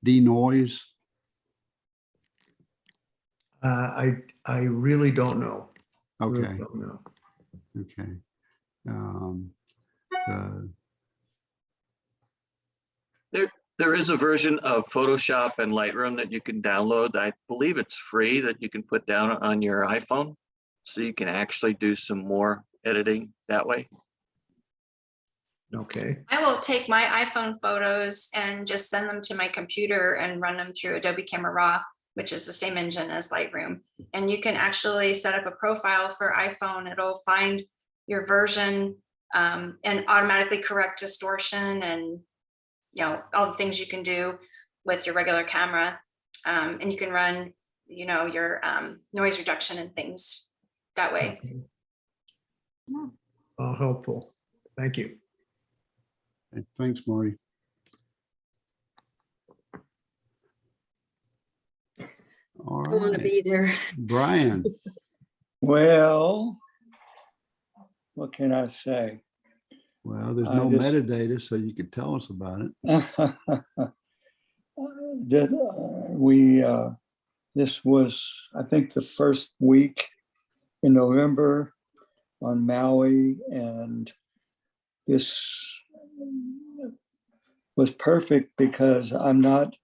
Denoise? I really don't know. Okay. Really don't know. Okay. There is a version of Photoshop and Lightroom that you can download. I believe it's free, that you can put down on your iPhone, so you can actually do some more editing that way. Okay. I will take my iPhone photos and just send them to my computer and run them through Adobe Camera Raw, which is the same engine as Lightroom. And you can actually set up a profile for iPhone. It'll find your version and automatically correct distortion and all the things you can do with your regular camera. And you can run, your noise reduction and things that way. Okay. All helpful. Thank you. Thanks, Marty. All I want to right. be there. Brian. Well, what can I say? Well, there's no metadata, so you could tell us about it. This was, I think, the first week in November on Maui, and this was perfect because I'm not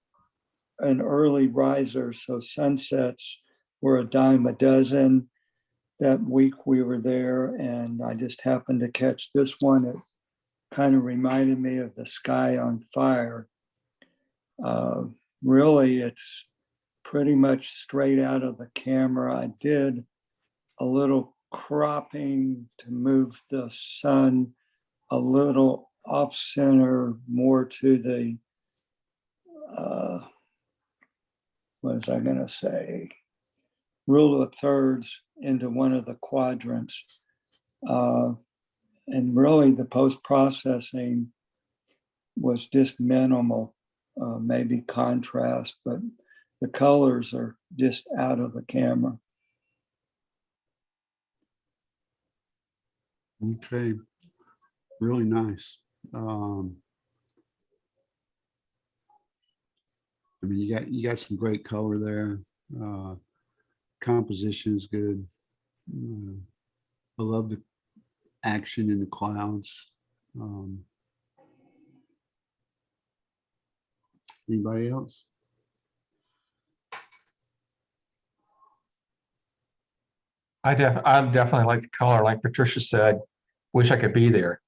an early riser, so sunsets were a dime a dozen. That week we were there, and I just happened to catch this one. It kind of reminded me of the sky on fire. Really, it's pretty much straight out of the camera. I did a little cropping to move the sun a little off center, more to the, what was I gonna say? Rule of thirds into one of the quadrants. And really the post-processing was just minimal, maybe contrast, but the colors are just out of the camera. Okay, really nice. I mean, you got some great color there. Composition is good. I love the action in the clouds. Anybody else? I definitely like the color. Like Patricia said, wish I could be there.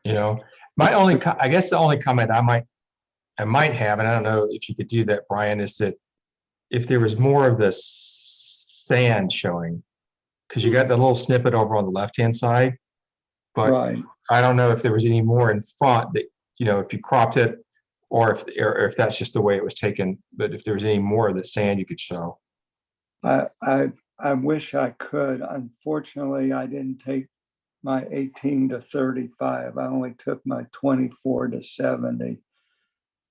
You know, I guess the only comment I might have, and I don't know if you could do that, Brian, is that if there was more of the sand showing, because you got the little snippet over on the left-hand side, but Right. I don't know if there was any more in front that, you know, if you cropped it or if that's just the way it was taken, but if there was any more of the sand you could show. I wish I could. Unfortunately, I didn't take my 18 to 35. I only took my 24 to 70.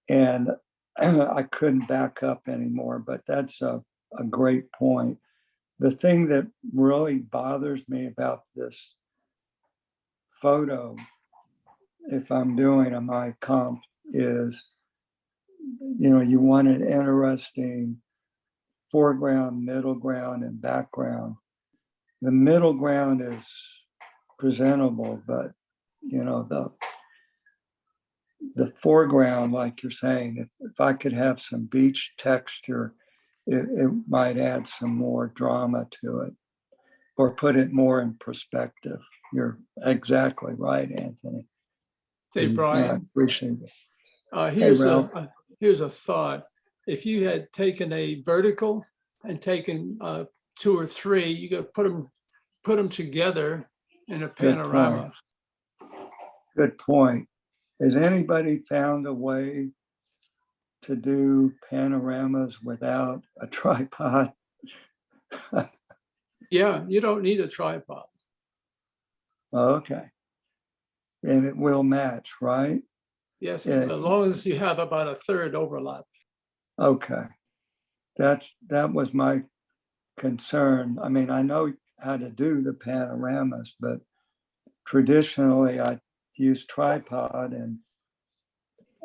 And I couldn't back up anymore, but that's a great point. The thing that really bothers me about this photo, if I'm doing a my comp, is, you know, you want an interesting foreground, middle ground, and background. The middle ground is presentable, but you know, the foreground, like you're saying, if I could have some beach texture, it might add some more drama to it or put it more in perspective. You're exactly right, Anthony. Say, I Brian, appreciate it. here's a thought. If you had taken a vertical and taken 2 or 3, you could put them together in a panorama. Good point. Has anybody found a way to do panoramas without a tripod? Yeah, you don't need a tripod. Okay. And it will match, right? Yes, Yeah. as long as you have about a third overlap. Okay. That was my concern. I mean, I know how to do the panoramas, but traditionally I use tripod and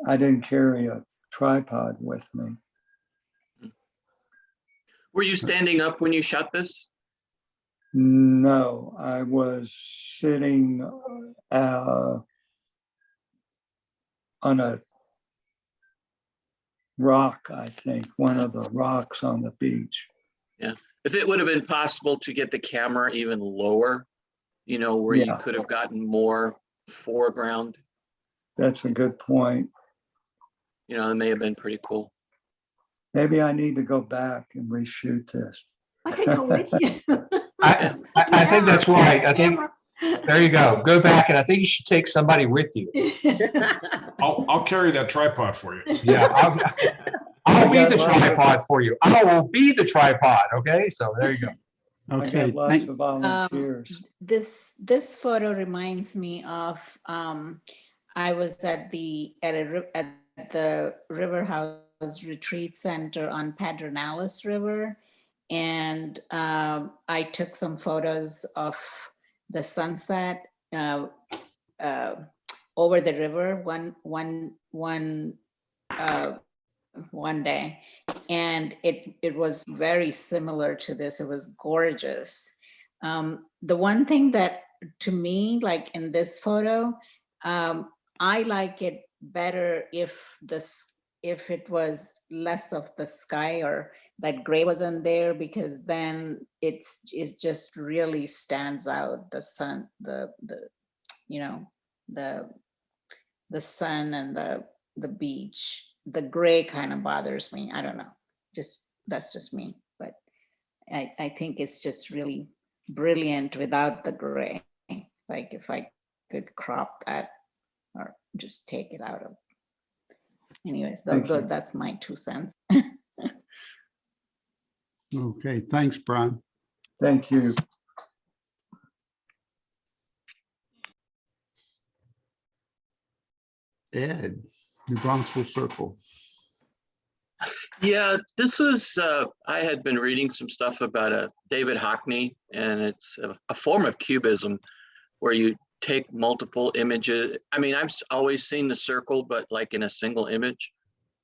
I didn't carry a tripod with me. Were you standing up when you shot this? No, I was sitting on a rock, I think, one of the rocks on the beach. Yeah. If it would have been possible to get the camera even lower, you know, where you could have gotten more foreground. That's a good point. You know, it may have been pretty cool. Maybe I need to go back and reshoot this. I could go with you. I think that's right. I think there you go. Go back, and I think you should take somebody with you. I'll carry that tripod for you. Yeah, I'll be the tripod for you. I will be the tripod. Okay, so there you go. Okay, I got lots of volunteers. This photo reminds me of I was at the River House Retreat Center on Pedernales River, and I took some photos of the sunset over the river one day, and it was very similar to this. It was gorgeous. The one thing that to me, like in this photo, I like it better if it was less of the sky or that gray wasn't there, because then it just really stands out. The sun, the sun and the beach. The gray kind of bothers me. I don't know. That's just me. But I think it's just really brilliant without the gray. Like if I could crop that or just take it out of. Anyways, Thank you. that's my 2 cents. Okay, thanks, Brian. Thank you. Ed, New Bronxville Circle. Yeah, this was, I had been reading some stuff about David Hockney, and it's a form of cubism where you take multiple images. I mean, I've always seen the circle, but like in a single image.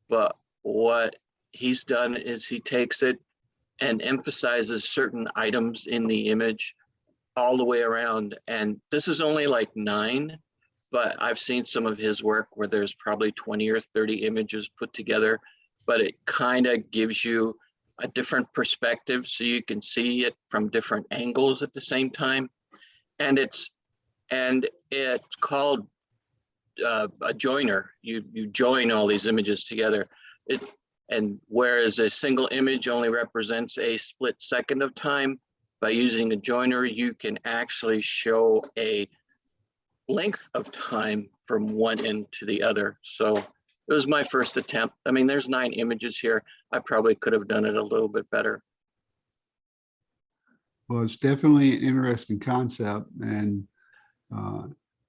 But what he's done is he takes it and emphasizes certain items in the image all the way around. And this is only like 9, but I've seen some of his work where there's probably 20 or 30 images put together, but it kind of gives you a different perspective so you can see it from different angles at the same time. And it's called a joiner. You join all these images together. And whereas a single image only represents a split second of time, by using a joiner, you can actually show a length of time from one end to the other. So it was my first attempt. I mean, there's 9 images here. I probably could have done it a little bit better. Well, it's definitely an interesting concept, and I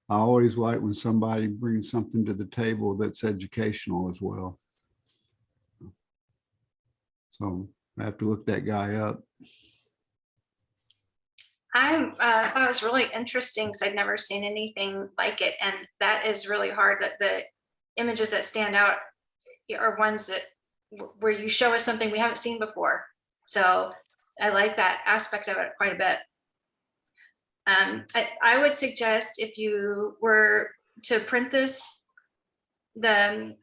always like when somebody brings something to the table that's educational as well. So I have to look that guy up. I thought it was really interesting because I'd never seen anything like it. And that is really hard, that the images that stand out are ones that where you show us something we haven't seen before. So I like that aspect of it quite a bit. I would suggest if you were to print this, the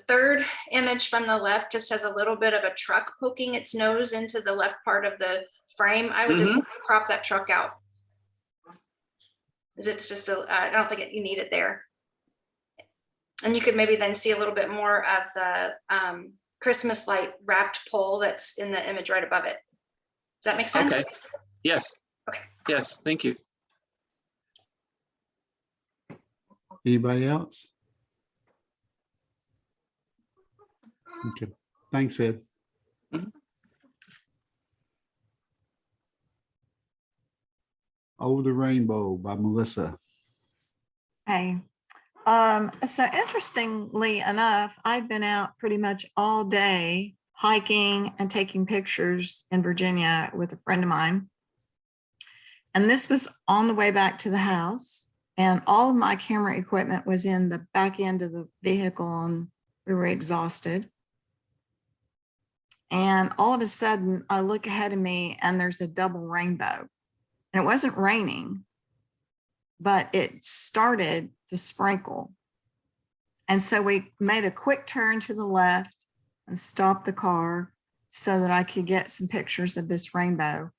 third image from the left just has a little bit of a truck poking its nose into the left part of the frame. I would just crop that truck out, because it's just I don't think you need it there. And you could maybe then see a little bit more of the Christmas light wrapped pole that's in the image right above it. Does that make sense? Okay. Yes. Okay. Yes. Thank you. Anybody else? Okay, thanks, Ed. Over the Rainbow by Melissa. Hey, so interestingly enough, I've been out pretty much all day hiking and taking pictures in Virginia with a friend of mine. And this was on the way back to the house, and all of my camera equipment was in the back end of the vehicle, and we were exhausted. And all of a sudden I look ahead of me and there's a double rainbow, and it wasn't raining, but it started to sprinkle. And so we made a quick turn to the left and stopped the car so that I could get some pictures of this rainbow.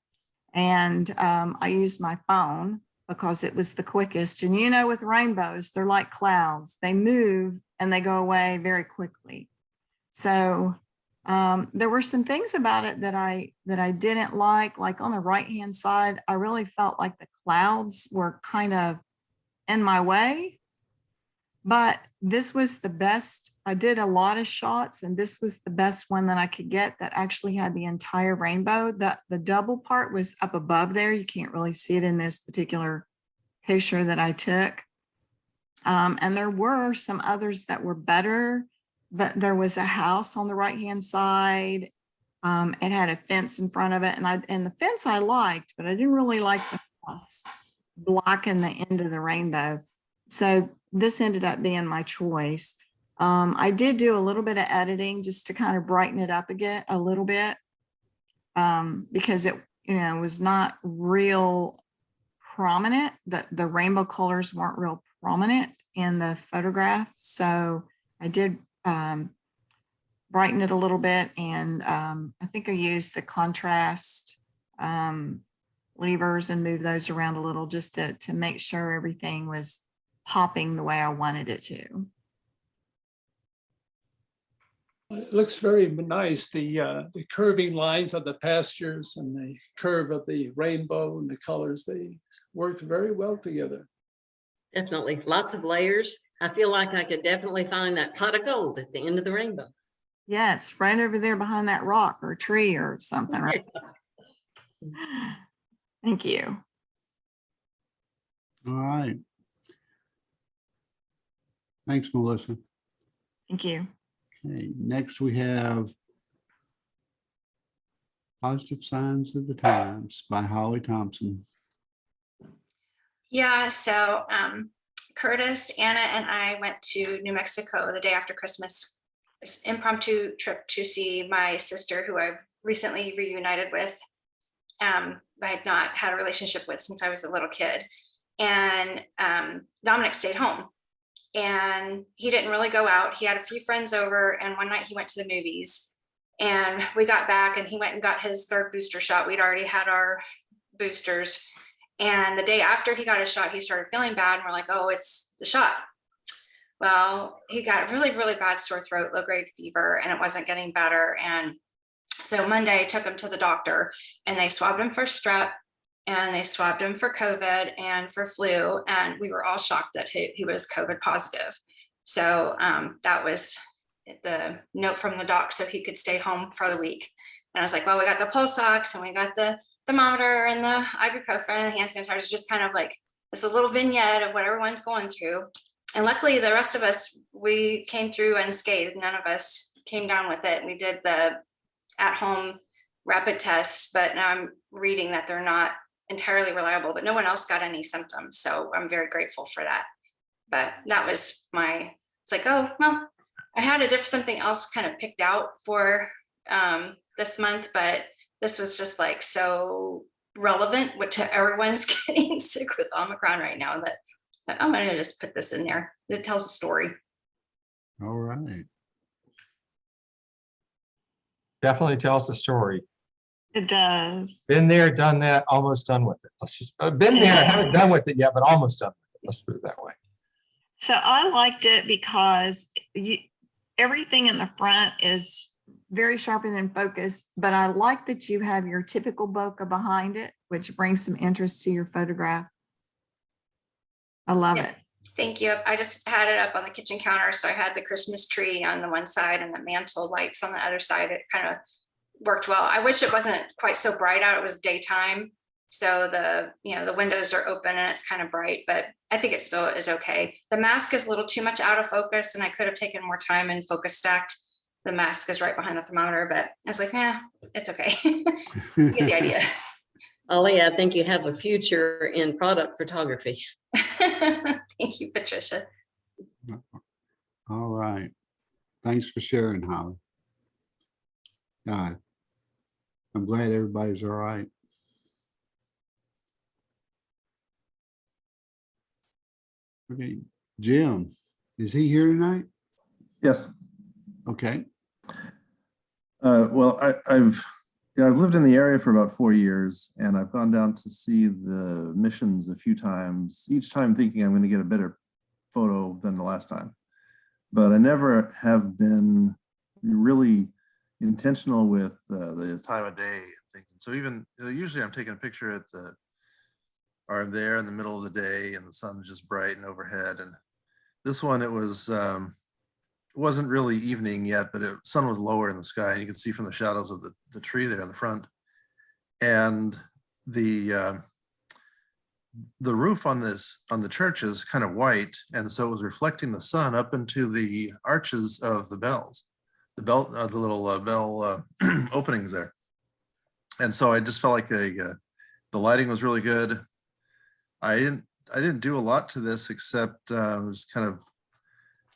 And I used my phone because it was the quickest. And you know, with rainbows, they're like clouds. They move and they go away very quickly. So there were some things about it that I didn't like on the right-hand side. I really felt like the clouds were kind of in my way, but this was the best. I did a lot of shots, and this was the best one that I could get that actually had the entire rainbow. The double part was up above there. You can't really see it in this particular picture that I took. And there were some others that were better, but there was a house on the right-hand side. It had a fence in front of it, and the fence I liked, but I didn't really like the house blocking the end of the rainbow. So this ended up being my choice. I did do a little bit of editing just to kind of brighten it up again a little bit, because it, was not real prominent. The rainbow colors weren't real prominent in the photograph. So I did brighten it a little bit, and I think I used the contrast levers and move those around a little just to make sure everything was popping the way I wanted it to. It looks very nice, the curving lines of the pastures and the curve of the rainbow and the colors, they worked very well together. Definitely, lots of layers. I feel like I could definitely find that pot of gold at the end of the rainbow. Yeah, it's right over there behind that rock or tree or something, right? Thank you. All right. Thanks, Melissa. Thank you. Okay, next we have Positive Signs of the Times by Holly Thompson. Yeah, so Curtis, Anna, and I went to New Mexico the day after Christmas. This impromptu trip to see my sister, who I've recently reunited with. I had not had a relationship with since I was a little kid. And Dominic stayed home. And he didn't really go out. He had a few friends over, and one night he went to the movies. And we got back and he went and got his third booster shot. We'd already had our boosters. And the day after he got his shot, he started feeling bad. And we're like, oh, it's the shot. Well, he got really, really bad sore throat, low-grade fever, and it wasn't getting better. And so Monday I took him to the doctor, and they swabbed him for strep, and they swabbed him for COVID and for flu. And we were all shocked that he was COVID positive. So that was the note from the doc, so he could stay home for the week. And I was like, well, we got the pulse ox and we got the thermometer and the ibuprofen and the hand sanitizer, just kind of like this a little vignette of what everyone's going through. And luckily the rest of us, we came through unscathed. None of us came down with it. We did the at-home rapid tests, but now I'm reading that they're not entirely reliable, but no one else got any symptoms. So I'm very grateful for that. But that was it's like, oh, well, I had something else kind of picked out for this month, but this was just like so relevant to everyone's getting sick with Omicron right now that I'm going to just put this in there. It tells a story. All right. Definitely tells the story. It does. Been there, done that, almost done with it. Let's just, been there, haven't done with it yet, but almost done with it. Let's put it that way. So I liked it because everything in the front is very sharp and in focus, but I like that you have your typical bokeh behind it, which brings some interest to your photograph. I love it. Thank you. I just had it up on the kitchen counter. So I had the Christmas tree on the one side and the mantle lights on the other side. It kind of worked well. I wish it wasn't quite so bright out. It was daytime. So the windows are open and it's kind of bright, but I think it still is okay. The mask is a little too much out of focus, and I could have taken more time and focus stacked. The mask is right behind the thermometer, but I was like, yeah, it's okay. You get the idea. Ollie, I think you have a future in product photography. Thank you, Patricia. All right. Thanks for sharing, Holly. I'm glad everybody's all right. Okay, Jim, is he here tonight? Yes. Okay. Well, I've lived in the area for about 4 years, and I've gone down to see the missions a few times, each time thinking I'm going to get a better photo than the last time. But I never have been really intentional with the time of day and things. And so even usually I'm taking a picture at I'm there in the middle of the day and the sun's just bright and overhead. And this one, it wasn't really evening yet, but the sun was lower in the sky, and you can see from the shadows of the tree there in the front. And the roof on the church is kind of white, and so it was reflecting the sun up into the arches of the bells, the little bell openings there. And so I just felt like the lighting was really good. I didn't do a lot to this except was kind of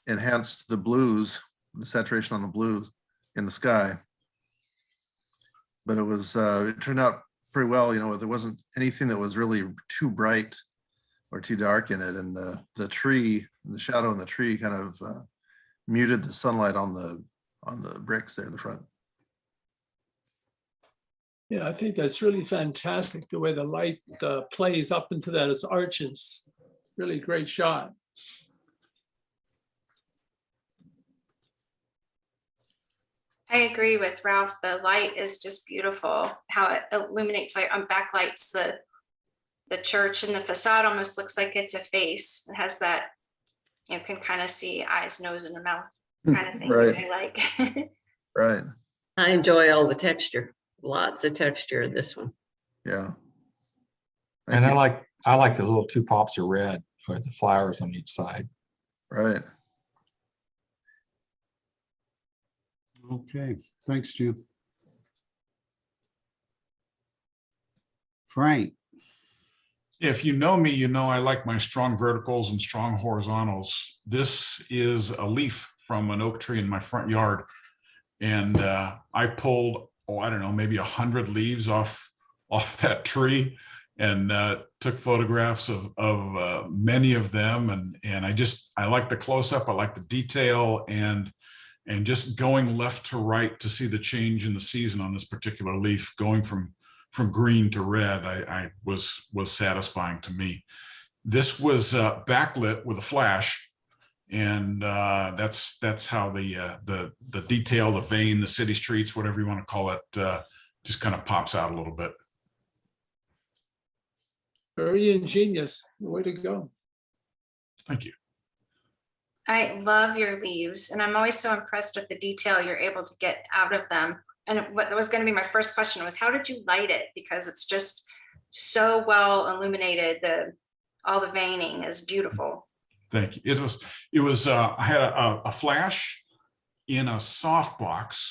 enhanced the blues, the saturation on the blues in the sky. But it turned out pretty well. There wasn't anything that was really too bright or too dark in it. And the tree, the shadow in the tree kind of muted the sunlight on the bricks there in the front. Yeah, I think that's really fantastic, the way the light plays up into those arches. Really great shot. I agree with Ralph. The light is just beautiful. How it illuminates, like backlights the church, and the facade almost looks like it's a face. It has that, you can kind of see eyes, nose, and a mouth kind of thing. Right. Which I like. Right. I enjoy all the texture, lots of texture in this one. Yeah. And I like the little two pops of red with the flowers on each side. Right. Okay, thanks, Jim. Frank. If you know me, you know I like my strong verticals and strong horizontals. This is a leaf from an oak tree in my front yard. And I pulled, I don't know, maybe 100 leaves off that tree, and took photographs of many of them. And I like the close-up, I like the detail, and just going left to right to see the change in the season on this particular leaf, going from green to red, I was satisfying to me. This was backlit with a flash, and that's how the detail, the vein, the city streets, whatever you want to call it, just kind of pops out a little bit. Very ingenious. Way to go. Thank you. I love your leaves, and I'm always so impressed with the detail you're able to get out of them. And what was going to be my first question was, how did you light it? Because it's just so well illuminated. All the veining is beautiful. Thank you. It was I had a flash in a softbox,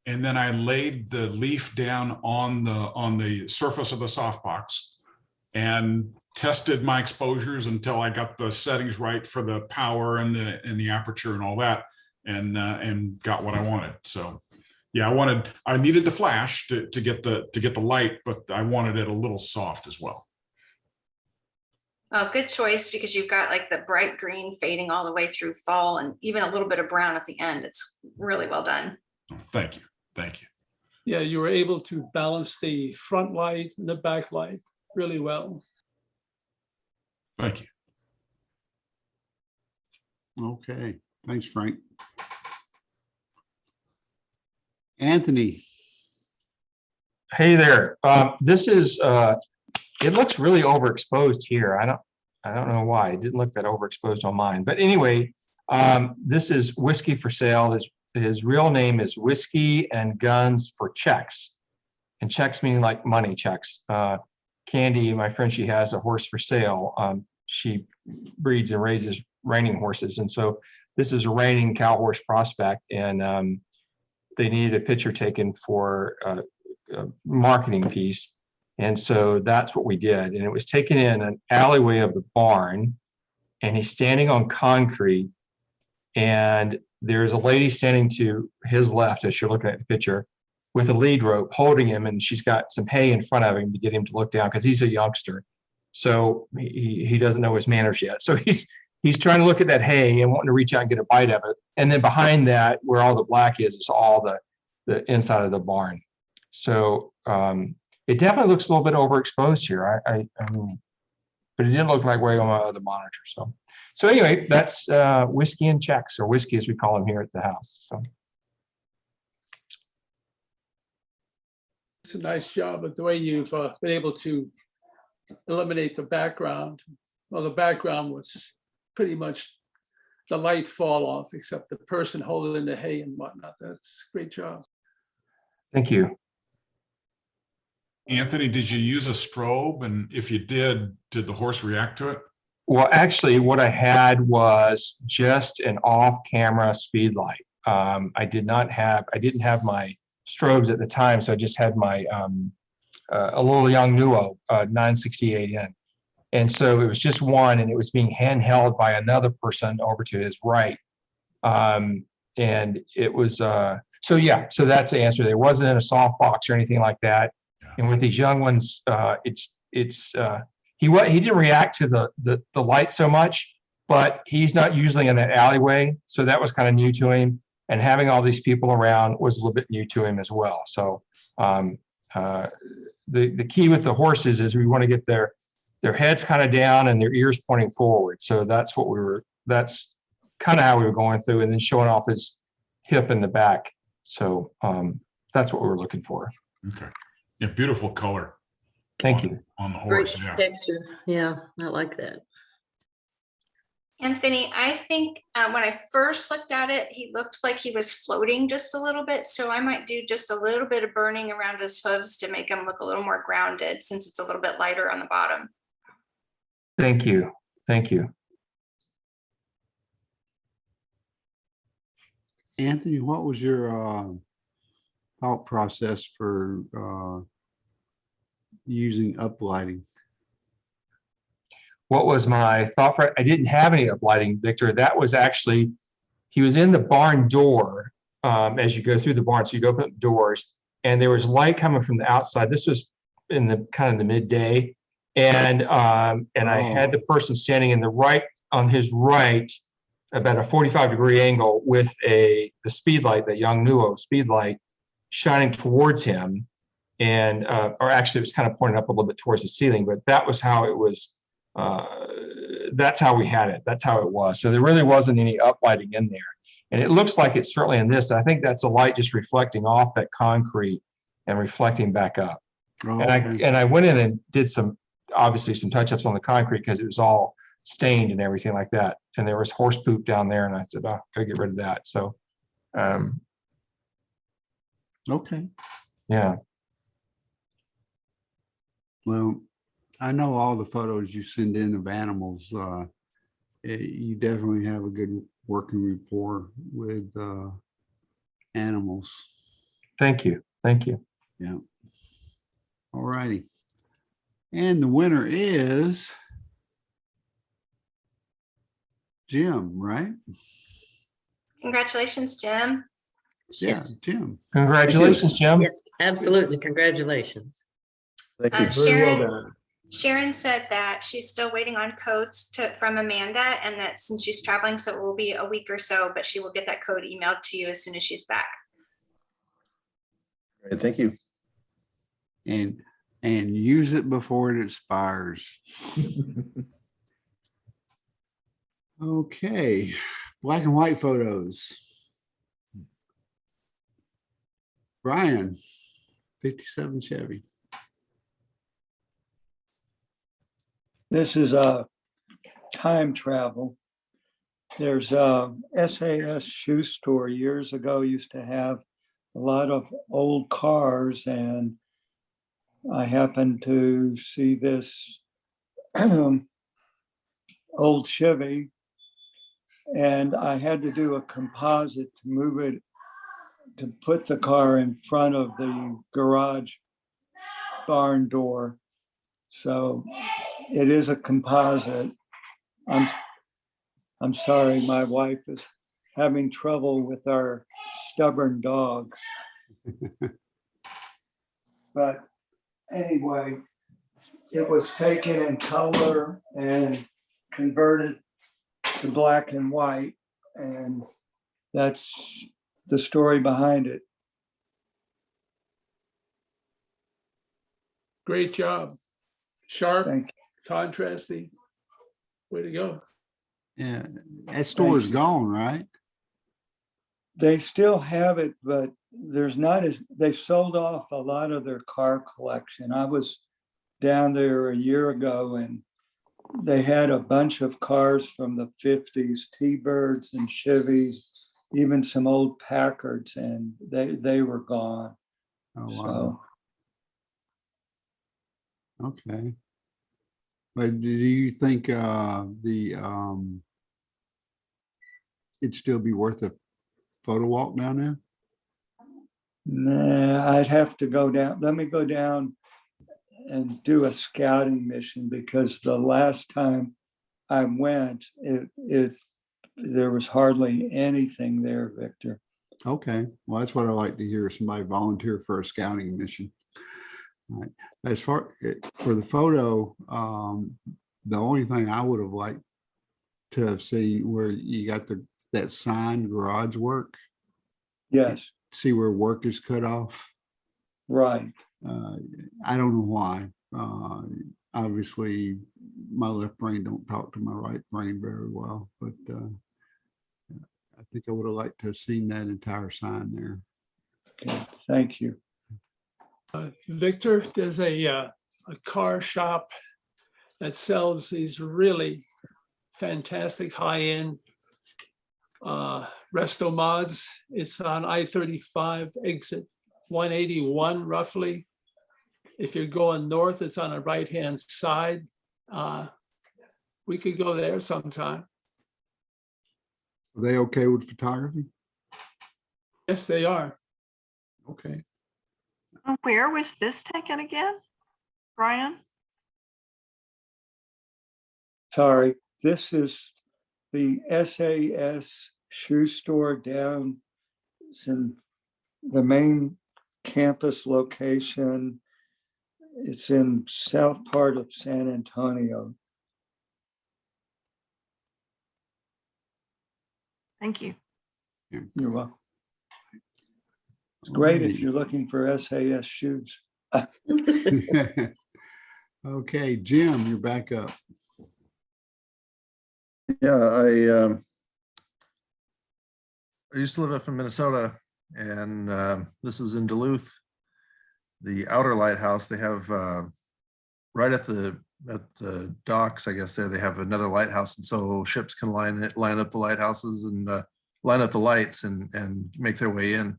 and then I laid the leaf down on the surface of the softbox and tested my exposures until I got the settings right for the power and the aperture and all that, and got what I wanted. So yeah, I needed the flash to get the light, but I wanted it a little soft as well. Oh, good choice, because you've got like the bright green fading all the way through fall, and even a little bit of brown at the end. It's really well done. Thank you. Thank you. Yeah, you were able to balance the front light and the back light really well. Thank you. Okay, thanks, Frank. Anthony. Hey there. This is it looks really overexposed here. I don't know why. It didn't look that overexposed on mine. But anyway, this is Whiskey for Sale. His real name is Whiskey and Guns for Checks. And checks mean like money checks. Candy, my friend, she has a horse for sale. She breeds and raises reining horses. And so this is a reining cow horse prospect. And they needed a picture taken for a marketing piece. And so that's what we did. And it was taken in an alleyway of the barn, and he's standing on concrete, and there's a lady standing to his left as you're looking at the picture with a lead rope holding him, and she's got some hay in front of him to get him to look down because he's a youngster. So he doesn't know his manners yet. So he's trying to look at that hay and wanting to reach out and get a bite of it. And then behind that, where all the black is all the inside of the barn. So it definitely looks a little bit overexposed here. But it didn't look like way on my other monitor. So anyway, that's Whiskey and Checks, or Whiskey as we call him here at the house. So It's a nice job at the way you've been able to eliminate the background. Well, the background was pretty much the light fall off, except the person holding the hay and whatnot. That's a great job. Thank you. Anthony, did you use a strobe? And if you did the horse react to it? Well, actually, what I had was just an off-camera speed light. I didn't have my strobes at the time, so I just had my a little young Nuo 968N. And so it was just one, and it was being handheld by another person over to his right. And it was, so yeah, so that's the answer. There wasn't in a softbox or anything like that. Yeah. And with these young ones, he didn't react to the light so much, but he's not usually in that alleyway. So that was kind of new to him. And having all these people around was a little bit new to him as well. So the key with the horses is we want to get their heads kind of down and their ears pointing forward. So that's kind of how we were going through, and then showing off his hip in the back. So that's what we're looking for. Okay. Yeah, beautiful color. Thank you. On the Great horse, yeah. texture. Yeah, I like that. Anthony, I think when I first looked at it, he looked like he was floating just a little bit. So I might do just a little bit of burning around his hooves to make him look a little more grounded, since it's a little bit lighter on the bottom. Thank you. Thank you. Anthony, what was your thought process for using uplighting? What was my thought? I didn't have any uplighting, Victor. That was actually, he was in the barn door as you go through the barn. So you'd open up doors and there was light coming from the outside. This was in the kind of the midday. And I had the person standing on his right, about a 45-degree angle with the speed light, the Young Nuo speed light shining towards him. And, or actually it was kind of pointing up a little bit towards the ceiling, but that was how it was. That's how we had it. That's how it was. So there really wasn't any uplighting in there. And it looks like it's certainly in this. I think that's a light just reflecting off that concrete and reflecting back up. Oh, and I went in and did obviously some touch-ups on the concrete because it was all stained and everything like that. And there was horse poop down there. And I said, oh, gotta get rid of that. So, okay. Yeah. Well, I know all the photos you send in of animals. You definitely have a good working rapport with animals. Thank you. Thank you. Yeah. All righty. And the winner is Jim, right? Congratulations, Jim. Yeah, Jim. Congratulations, Jim. Yes, absolutely. Congratulations. Thank you. Very well done. Sharon said that she's still waiting on codes from Amanda, and that since she's traveling, so it will be a week or so, but she will get that code emailed to you as soon as she's back. Great, thank you. And use it before it expires. Okay, black and white photos. Brian, 57 Chevy. This is a time travel. There's a SAS shoe store years ago used to have a lot of old cars, and I happened to see this old Chevy, and I had to do a composite to move it, to put the car in front of the garage barn door. So it is a composite. I'm sorry, my wife is having trouble with our stubborn dog. But anyway, it was taken in color and converted to black and white, and that's the story behind it. Great job. Sharp, Thank contrasty. Way to go. Yeah, that store is gone, right? They still have it, but there's not as, they sold off a lot of their car collection. I was down there a year ago and they had a bunch of cars from the 50s, T-Birds and Chevys, even some old Packards, and they were gone. Oh, wow. So, Okay. But do you think it'd still be worth a photo walk down there? nah, I'd have to go down. Let me go down and do a scouting mission, because the last time I went, there was hardly anything there, Victor. Okay, well, that's what I like to hear, somebody volunteer for a scouting mission. All right. As far for the photo, the only thing I would have liked to have seen where you got that signed garage work. Yes. See where work is cut off. Right. I don't know why. Obviously, my left brain don't talk to my right brain very well, but I think I would have liked to have seen that entire sign there. Okay, thank you. Victor, there's a car shop that sells these really fantastic high-end resto mods. It's on I-35 exit 181 roughly. If you're going north, it's on the right-hand side. We could go there sometime. Are they okay with photography? Yes, they are. Okay. Where was this taken again, Brian? Sorry, this is the SAS shoe store down. It's in the main campus location. It's in south part of San Antonio. Thank you. You're welcome. It's great if you're looking for SAS shoes. Okay, Jim, you're back up. Yeah, I used to live up in Minnesota, and this is in Duluth. The outer lighthouse, they have right at the docks, I guess there they have another lighthouse, and so ships can line up the lighthouses and line up the lights and make their way in.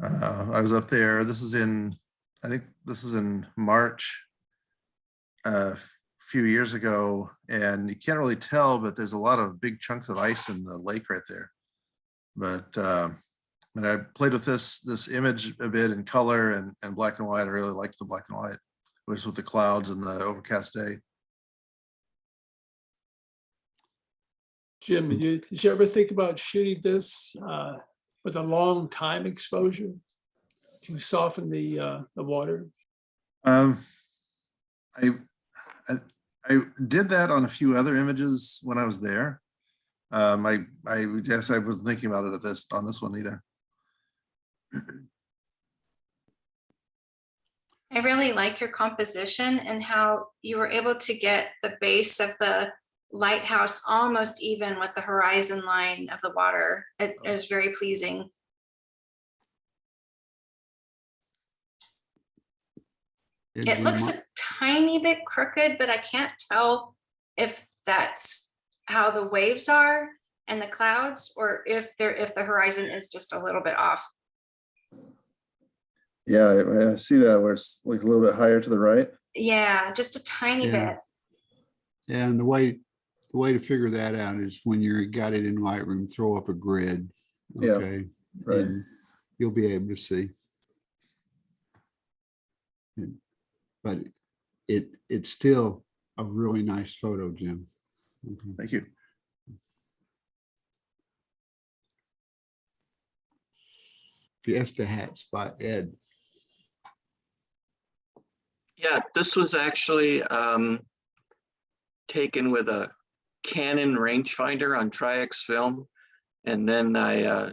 I was up there. This is in, I think this is in March a few years ago, and you can't really tell, but there's a lot of big chunks of ice in the lake right there. But and I played with this image a bit in color and black and white. I really liked the black and white. It was with the clouds and the overcast day. Jim, did you ever think about shooting this with a long time exposure to soften the water? I did that on a few other images when I was there. I guess I wasn't thinking about it on this one either. I really like your composition and how you were able to get the base of the lighthouse almost even with the horizon line of the water. It is very pleasing. It looks a tiny bit crooked, but I can't tell if that's how the waves are and the clouds, or if the horizon is just a little bit off. Yeah, I see that where it's like a little bit higher to the right. Yeah, just a tiny bit. Yeah, and the way to figure that out is when you got it in Lightroom, throw up a grid. Okay. Yeah, right. And you'll be able to see. But it's still a really nice photo, Jim. Okay. Thank you. Fiesta hat spot, Ed. Yeah, this was actually taken with a Canon rangefinder on Tri-X film. And then I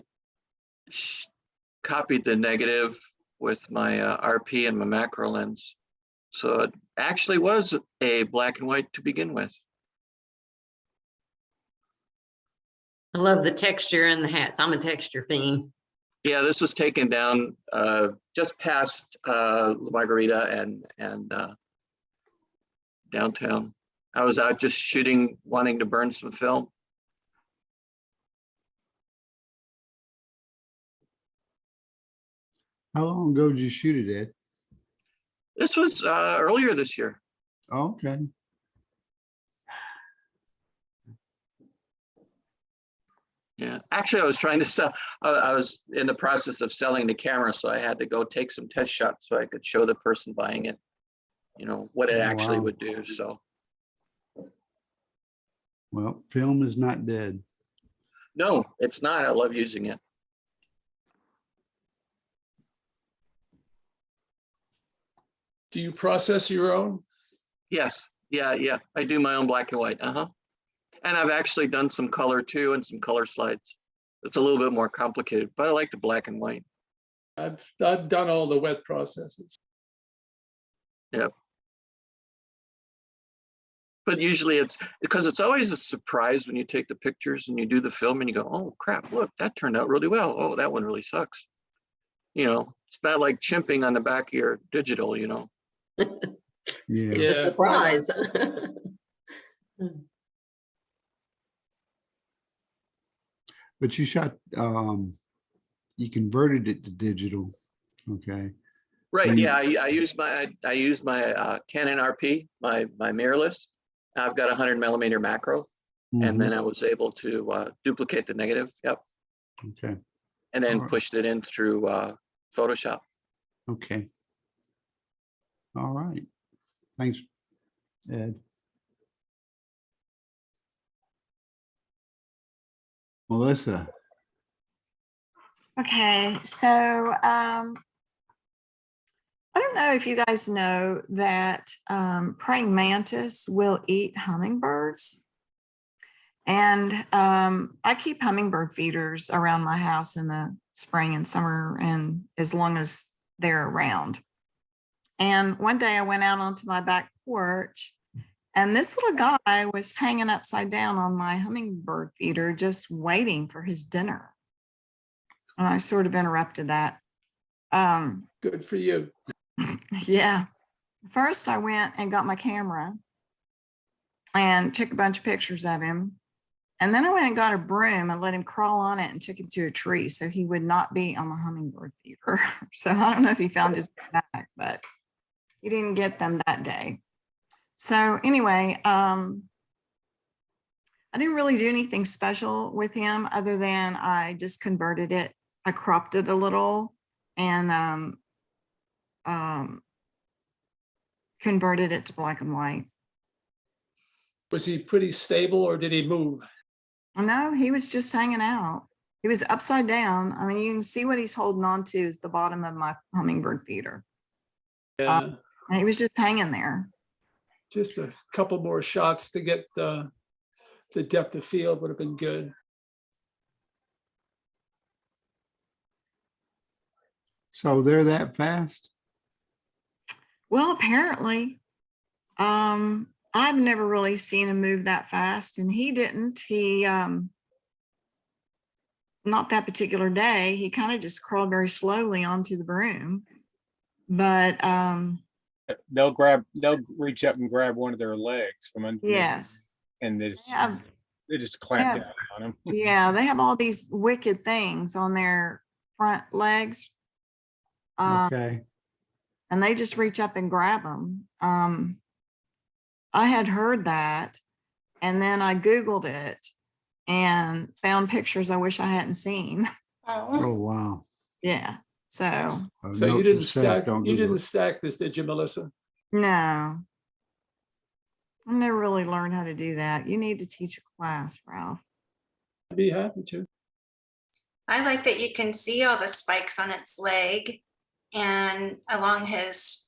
copied the negative with my RP and my macro lens. So it actually was a black and white to begin with. I love the texture in the hats. I'm a texture fiend. Yeah, this was taken down just past La Margarita and downtown. I was out just shooting, wanting to burn some film. How long ago did you shoot it, Ed? This was earlier this year. Oh, okay. Yeah, actually, I was trying to sell. I was in the process of selling the camera, so I had to go take some test shots so I could show the person buying it, you know, what it actually would do. So, well, film is not dead. no, it's not. I love using it. Do you process your own? Yes. Yeah. I do my own black and white. And I've actually done some color too and some color slides. It's a little bit more complicated, but I like the black and white. I've done all the wet processes. Yep. But usually it's because it's always a surprise when you take the pictures and you do the film and you go, oh crap, look, that turned out really well. Oh, that one really sucks. it's not like chimping on the back of your digital, Yeah. It's a Yeah. surprise. But you shot, you converted it to digital. Okay. Right, you- yeah, I used my Canon RP, my mirrorless. I've got a 100mm macro, and then I was able to duplicate the negative, yep, Okay. and then Alright. pushed it in through Photoshop. Okay. All right. Thanks, Ed. Melissa. Okay, so I don't know if you guys know that praying mantis will eat hummingbirds. And I keep hummingbird feeders around my house in the spring and summer and as long as they're around. And one day I went out onto my back porch and this little guy was hanging upside down on my hummingbird feeder, just waiting for his dinner. And I sort of interrupted that. Good for you. Yeah. First, I went and got my camera and took a bunch of pictures of him. And then I went and got a broom and let him crawl on it and took him to a tree so he would not be on the hummingbird feeder. So I don't know if he found his way back, but he didn't get them that day. So anyway, I didn't really do anything special with him other than I just converted it. I cropped it a little and converted it to black and white. Was he pretty stable or did he move? No, he was just hanging out. He was upside down. I mean, you can see what he's holding on to is the bottom of my hummingbird feeder. Yeah, He was just hanging there. just a couple more shots to get the depth of field would have been good. So they're that fast? Well, apparently, I've never really seen him move that fast, and he didn't. He, not that particular day, he kind of just crawled very slowly onto the broom. But They'll reach up and grab one of their legs from underneath. yes, And they just clamp Yeah. down on them. yeah, they have all these wicked things on their front legs. Okay. And they just reach up and grab them. I had heard that, and then I Googled it and found pictures I wish I hadn't seen. Oh, wow. Yeah, so So Note you didn't to self, stack, don't you Google didn't it. stack this, did you, Melissa? no, I never really learned how to do that. You need to teach a class, Ralph. I'd be happy to. I like that you can see all the spikes on its leg and along his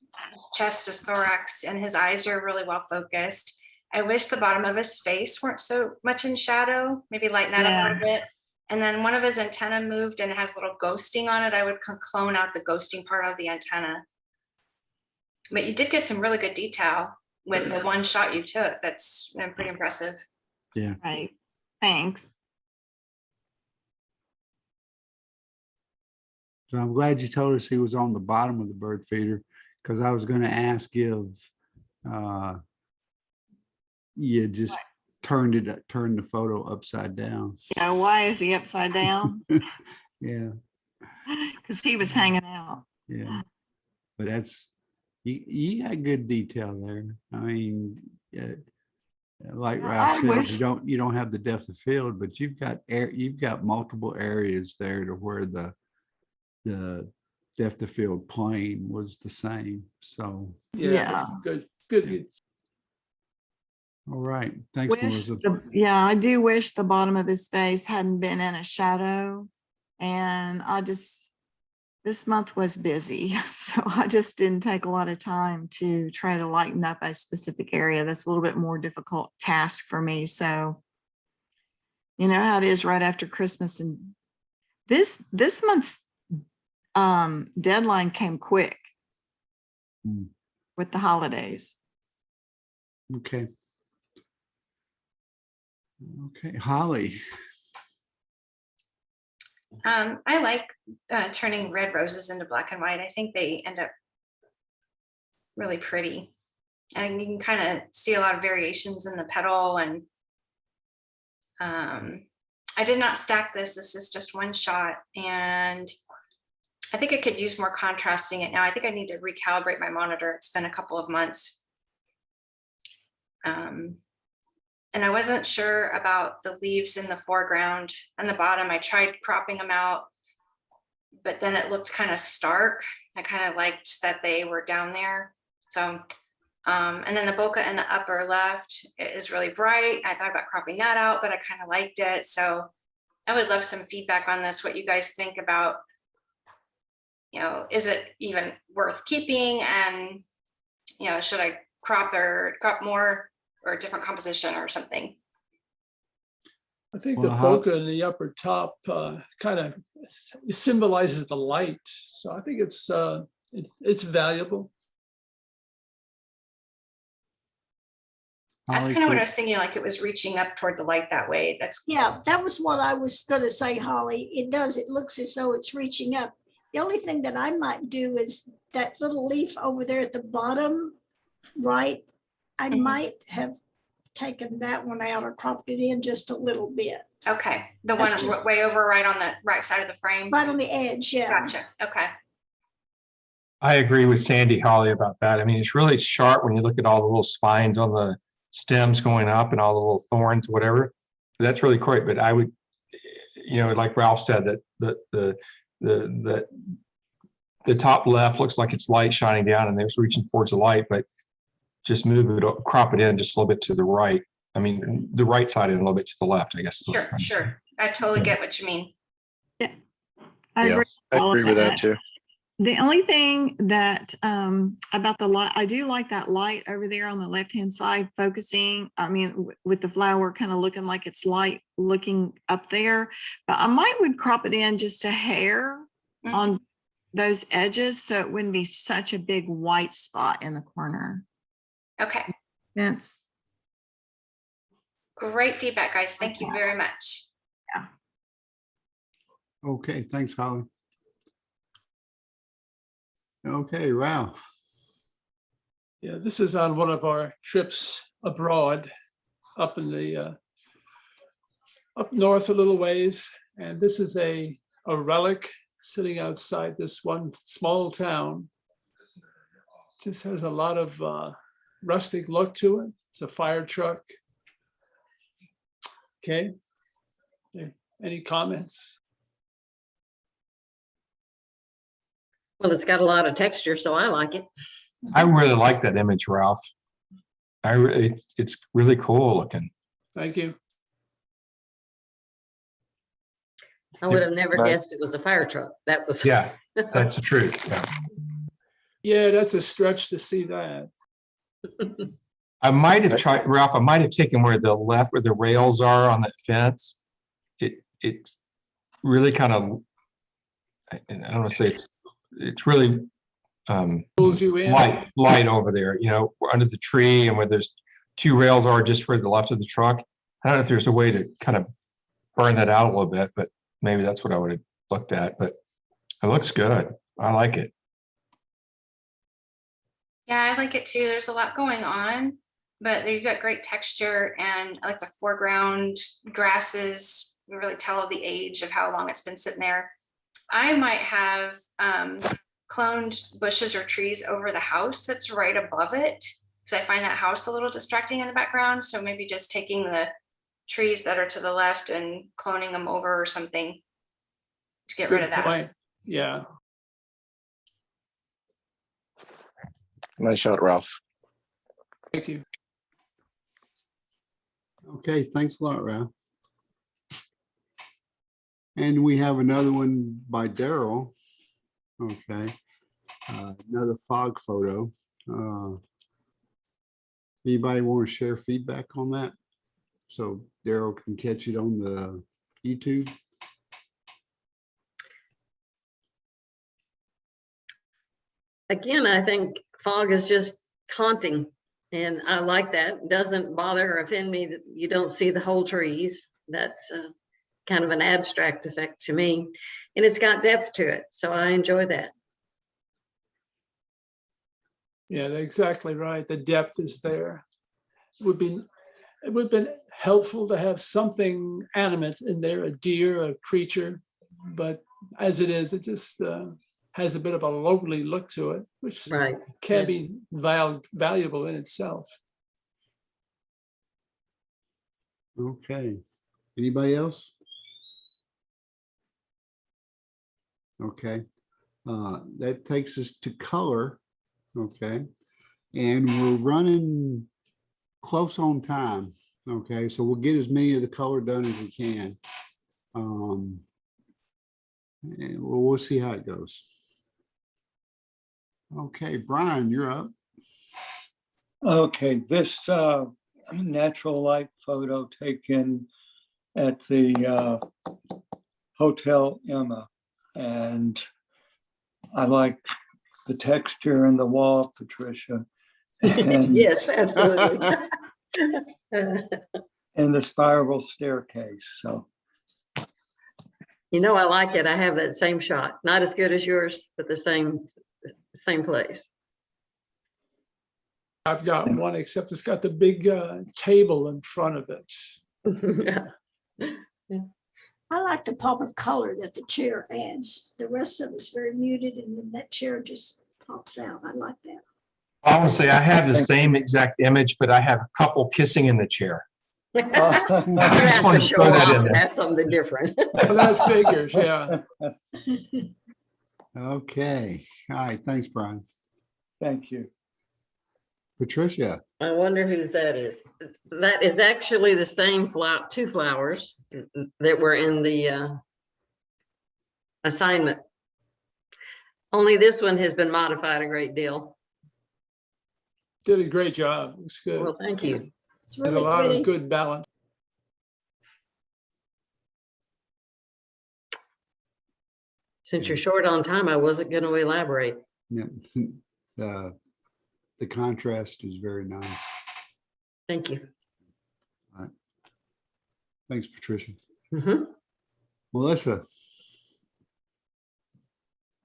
chest, his thorax, and his eyes are really well focused. I wish the bottom of his face weren't so much in shadow, maybe lighten that up a little bit. And then one of his antenna moved and it has a little ghosting on it. I would clone out the ghosting part of the antenna. But you did get some really good detail with the one shot you took. That's pretty impressive. Yeah. Right, thanks. So I'm glad you told us he was on the bottom of the bird feeder, because I was going to ask if you just turned the photo upside down. Yeah, why is he upside down? Yeah, Because he was hanging out. yeah. But that's, you got good detail there. I mean, like Ralph says, you don't have the depth of field, but you've got multiple areas there to where the depth of field plane was the same. So Yeah. Good. all right, thanks, Melissa. Yeah, I do wish the bottom of his face hadn't been in a shadow. And this month was busy. So I just didn't take a lot of time to try to lighten up a specific area. That's a little bit more difficult task for me. So, you know how it is right after Christmas, and this month's deadline came quick with the holidays. Okay. Okay, Holly. I like turning red roses into black and white. I think they end up really pretty. And you can kind of see a lot of variations in the petal. And I did not stack this. This is just one shot. And I think I could use more contrasting it now. I think I need to recalibrate my monitor. It's been a couple of months. And I wasn't sure about the leaves in the foreground and the bottom. I tried cropping them out, but then it looked kind of stark. I kind of liked that they were down there. So, and then the bokeh in the upper left is really bright. I thought about cropping that out, but I kind of liked it. So I would love some feedback on this, what you guys think about, you know, is it even worth keeping? And, you know, should I crop more or a different composition or something? I think the bokeh in the upper top kind of symbolizes the light. So I think it's valuable. That's kind of what I was thinking, like it was reaching up toward the light that way. That's Yeah, that was what I was going to say, Holly. It does. It looks as though it's reaching up. The only thing that I might do is that little leaf over there at the bottom, right? I might have taken that one out or cropped it in just a little bit. Okay. The That's one just- way over right on the right side of the frame. Right on the edge, yeah. Gotcha. Okay. I agree with Sandy Holly about that. I mean, it's really sharp when you look at all the little spines on the stems going up and all the little thorns, whatever. That's really great. But I would, you know, like Ralph said, that the top left looks like it's light shining down and it's reaching towards the light, but just move it, crop it in just a little bit to the right. I mean, the right side and a little bit to the left, I guess. Sure. I totally get what you mean. I Yeah, agree. I agree with that too. The only thing that about the light, I do like that light over there on the left-hand side focusing, I mean, with the flower kind of looking like it's light looking up there, but I would crop it in just a hair on those edges so it wouldn't be such a big white spot in the corner. Okay. That's great feedback, guys. Thank you very much. Yeah. Okay, thanks, Holly. Okay, Ralph. Yeah, this is on one of our trips abroad, up in the up north a little ways, and this is a relic sitting outside this one small town. Just has a lot of rustic look to it. It's a fire truck. Okay. Any comments? Well, it's got a lot of texture, so I like it. I really like that image, Ralph. It's really cool looking. Thank you. I would have never guessed it was a fire truck. That was. Yeah, that's the truth. Yeah. Yeah, that's a stretch to see that. I might have tried, Ralph, I might have taken where the rails are on that fence. It's really kind of, I don't want to say it's really pulls you in. light over there, you know, under the tree and where there's two rails are just for the left of the truck. I don't know if there's a way to kind of burn that out a little bit, but maybe that's what I would have looked at, but it looks good. I like it. Yeah, I like it too. There's a lot going on, but you've got great texture, and I like the foreground grasses. You really tell the age of how long it's been sitting there. I might have cloned bushes or trees over the house that's right above it, because I find that house a little distracting in the background. So maybe just taking the trees that are to the left and cloning them over or something to get rid of that. Point. Yeah. Nice shot, Ralph. Thank you. Okay, thanks a lot, Ralph. And we have another one by Daryl. Okay, another fog photo. Anybody want to share feedback on that? So Daryl can catch it on the YouTube. Again, I think fog is just taunting, and I like that. It doesn't bother or offend me that you don't see the whole trees. That's kind of an abstract effect to me. And it's got depth to it. So I enjoy that. Yeah, exactly right. The depth is there. It would have been helpful to have something animate in there, a deer, a creature, but as it is, it just has a bit of a lonely look to it, which can be valuable in itself. Okay. Anybody else? Okay. That takes us to color. Okay. And we're running close on time. Okay. So we'll get as many of the color done as we can. And we'll see how it goes. Okay, Brian, you're up. Okay, this natural light photo taken at the Hotel Emma, and I like the texture in the wall, Patricia. And, yes, absolutely. and the spiral staircase. So, you know, I like it. I have that same shot, not as good as yours, but the same place. I've got one, except it's got the big table in front of it. I like the pop of color that the chair adds. The rest of it's very muted, and then that chair just pops out. I like that. I want to say I have the same exact image, but I have a couple kissing in the chair. I just want to throw that in there. That's something different. Well, that figures, yeah. Okay. All right. Thanks, Brian. Thank you. Patricia. I wonder whose that is. That is actually the same two flowers that were in the assignment. Only this one has been modified a great deal. Did a great job. It was good. Well, thank you. There's a lot of good balance. Since you're short on time, I wasn't going to elaborate. Yeah. The contrast is very nice. Thank you. All right. Thanks, Patricia. Mm-hmm. Melissa.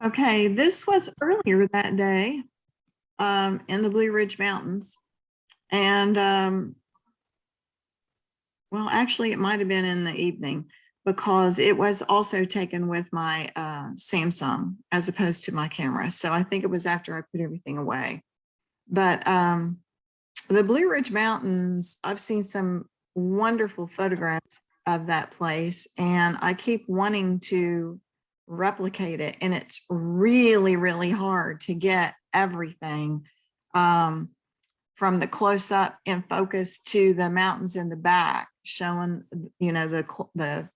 Okay, this was earlier that day in the Blue Ridge Mountains. And well, actually, it might have been in the evening because it was also taken with my Samsung as opposed to my camera. So I think it was after I put everything away. But the Blue Ridge Mountains, I've seen some wonderful photographs of that place, and I keep wanting to replicate it. And it's really, really hard to get everything from the close up in focus to the mountains in the back, showing, you know, the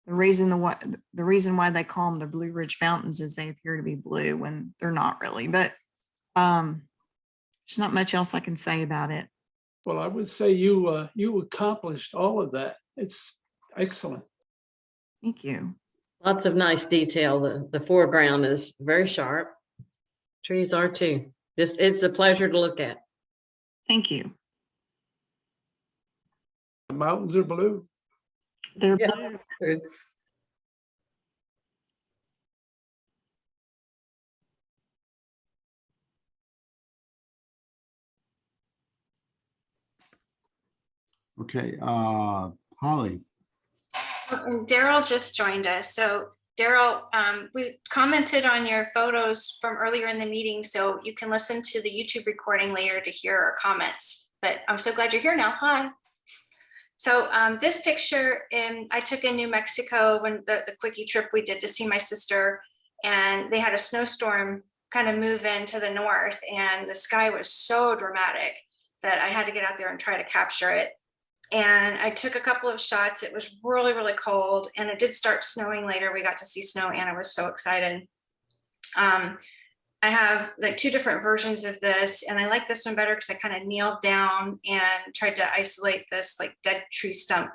reason why they call them the Blue Ridge Mountains is they appear to be blue when they're not really. But there's not much else I can say about it. Well, I would say you accomplished all of that. It's excellent. Thank you. Lots of nice detail. The foreground is very sharp. Trees are too. It's a pleasure to look at. Thank you. The mountains are blue. They're blue. True. Okay, Holly. Daryl just joined us. So Daryl, we commented on your photos from earlier in the meeting, so you can listen to the YouTube recording later to hear our comments. But I'm so glad you're here now. Hi. So this picture I took in New Mexico when the quickie trip we did to see my sister, and they had a snowstorm kind of move into the north, and the sky was so dramatic that I had to get out there and try to capture it. And I took a couple of shots. It was really, really cold, and it did start snowing later. We got to see snow, and I was so excited. I have like two different versions of this, and I like this one better because I kind of kneeled down and tried to isolate this like dead tree stump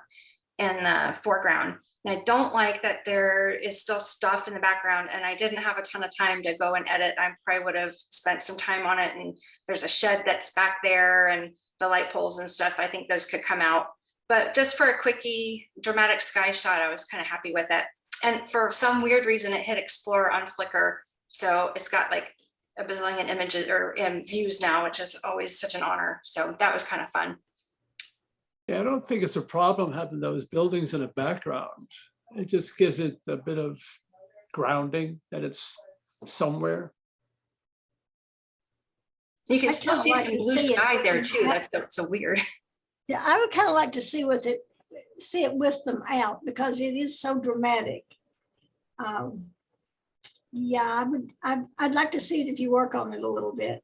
in the foreground. And I don't like that there is still stuff in the background, and I didn't have a ton of time to go and edit. I probably would have spent some time on it, and there's a shed that's back there and the light poles and stuff. I think those could come out. But just for a quickie dramatic sky shot, I was kind of happy with it. And for some weird reason, it hit Explore on Flickr. So it's got like a bazillion images or views now, which is always such an honor. So that was kind of fun. Yeah, I don't think it's a problem having those buildings in the background. It just gives it a bit of grounding that it's somewhere. You can I still kinda see like some to blue see it sky there with too. the- That's so weird. Yeah, I would kind of like to see it with them out because it is so dramatic. Yeah, I'd like to see it if you work on it a little bit.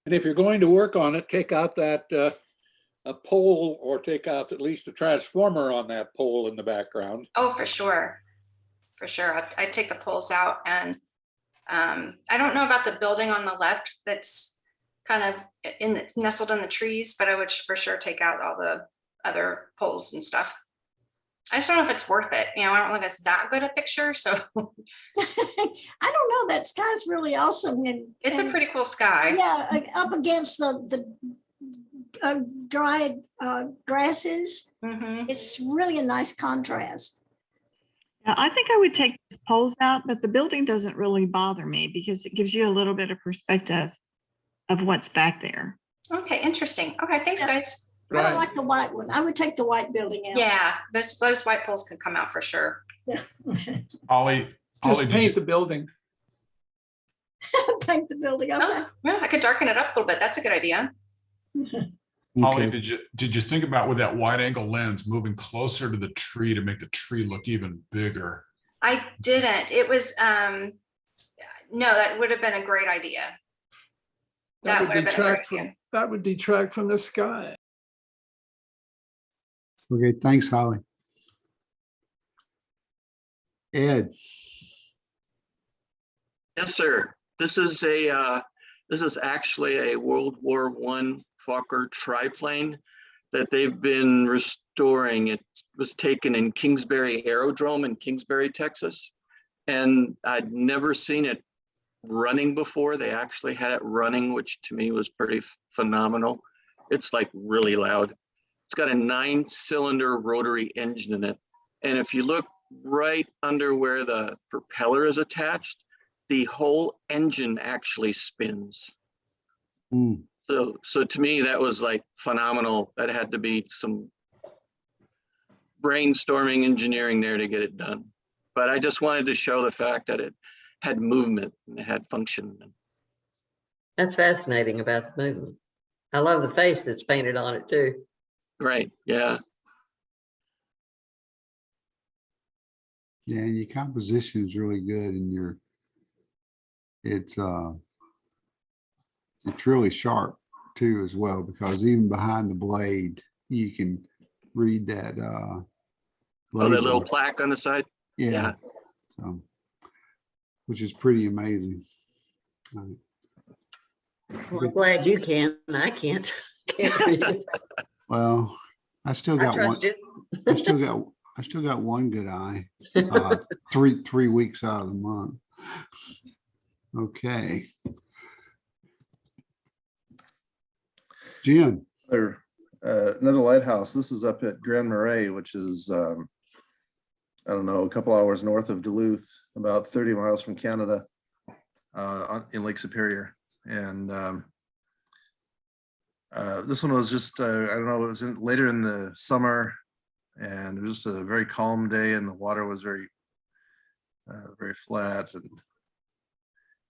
And if you're going to work on it, take out that a pole or take out at least a transformer on that pole in the background. Oh, for sure. For sure. I take the poles out, and I don't know about the building on the left that's kind of nestled in the trees, but I would for sure take out all the other poles and stuff. I just don't know if it's worth it. You know, I don't think it's that good a picture. So I don't know. That sky's really awesome. And it's a pretty cool sky. Yeah, up against the dried grasses. It's really a nice contrast. Yeah, I think I would take those poles out, but the building doesn't really bother me because it gives you a little bit of perspective of what's back there. Okay, interesting. Okay, thanks, guys. I don't like the white one. I would take the white building out. Yeah, those white poles could come out for sure. Yeah. Ollie, Just paint the building. Paint the building. Okay. Oh, yeah, I could darken it up a little bit. That's a good idea. Ollie, did you think about with that wide angle lens moving closer to the tree to make the tree look even bigger? I didn't. It was no, that would have been a great idea. That would have been a great detract from the sky. Okay, thanks, Holly. Ed. Yes, sir. This is actually a World War I Fokker triplane that they've been restoring. It was taken in Kingsbury Aerodrome in Kingsbury, Texas. And I'd never seen it running before. They actually had it running, which to me was pretty phenomenal. It's like really loud. It's got a 9-cylinder rotary engine in it. And if you look right under where the propeller is attached, the whole engine actually spins. So to me, that was like phenomenal. That had to be some brainstorming engineering there to get it done. But I just wanted to show the fact that it had movement and it had function. That's fascinating about the movement. I love the face that's painted on it too. Right, yeah. Yeah, and your composition is really good, and it's really sharp too as well, because even behind the blade you can read that Oh, that little plaque on the side? Yeah. So, which is pretty amazing. Well, I'm glad you can. I can't. Can't read it. Well, I still got trust one. you. I still got one good eye. 3 weeks out of the month. Okay. Jim. Another lighthouse. This is up at Grand Marais, which is, I don't know, a couple hours north of Duluth, about 30 miles from Canada, in Lake Superior. And this one was just, I don't know, it was later in the summer, and it was just a very calm day, and the water was very flat. And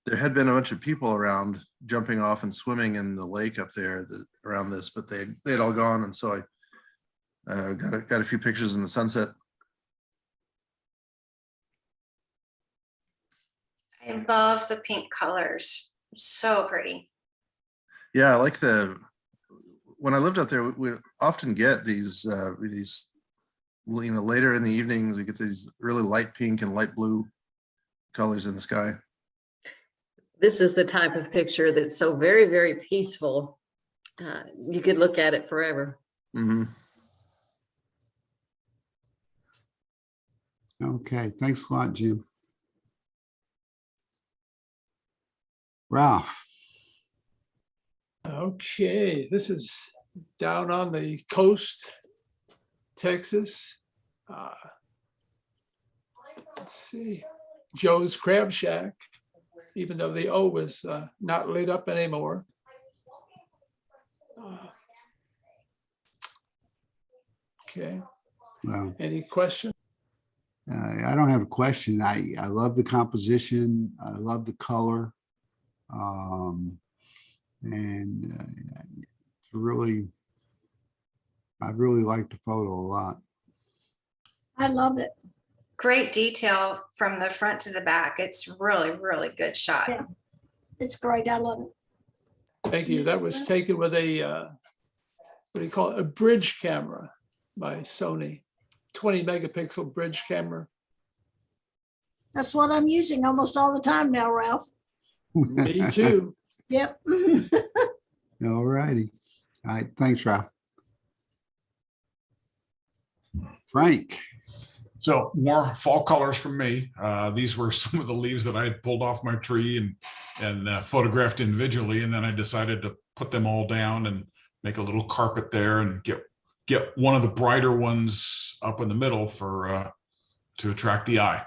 there had been a bunch of people around jumping off and swimming in the lake up there around this, but they had all gone. And so I got a few pictures in the sunset. I love the pink colors. So pretty. Yeah, I like when I lived out there, we often get these later in the evenings, we get these really light pink and light blue colors in the sky. This is the type of picture that's so very, very peaceful. You could look at it forever. Mm-hmm. Okay, thanks a lot, Jim. Ralph. Okay, this is down on the coast, Texas. Let's see, Joe's Crab Shack, even though the O was not lit up anymore. Okay, Well, any questions? I don't have a question. I love the composition. I love the color. It's really, I really like the photo a lot. I love it. Great detail from the front to the back. It's really, really good shot. Yeah. It's great. I love it. Thank you. That was taken with a, what do you call it? A bridge camera by Sony, 20 megapixel bridge camera. That's what I'm using almost all the time now, Ralph. Me too. Yep. All righty. All right. Thanks, Ralph. Frank. So more fall colors from me. These were some of the leaves that I had pulled off my tree and photographed individually. And then I decided to put them all down and make a little carpet there and get one of the brighter ones up in the middle for to attract the eye.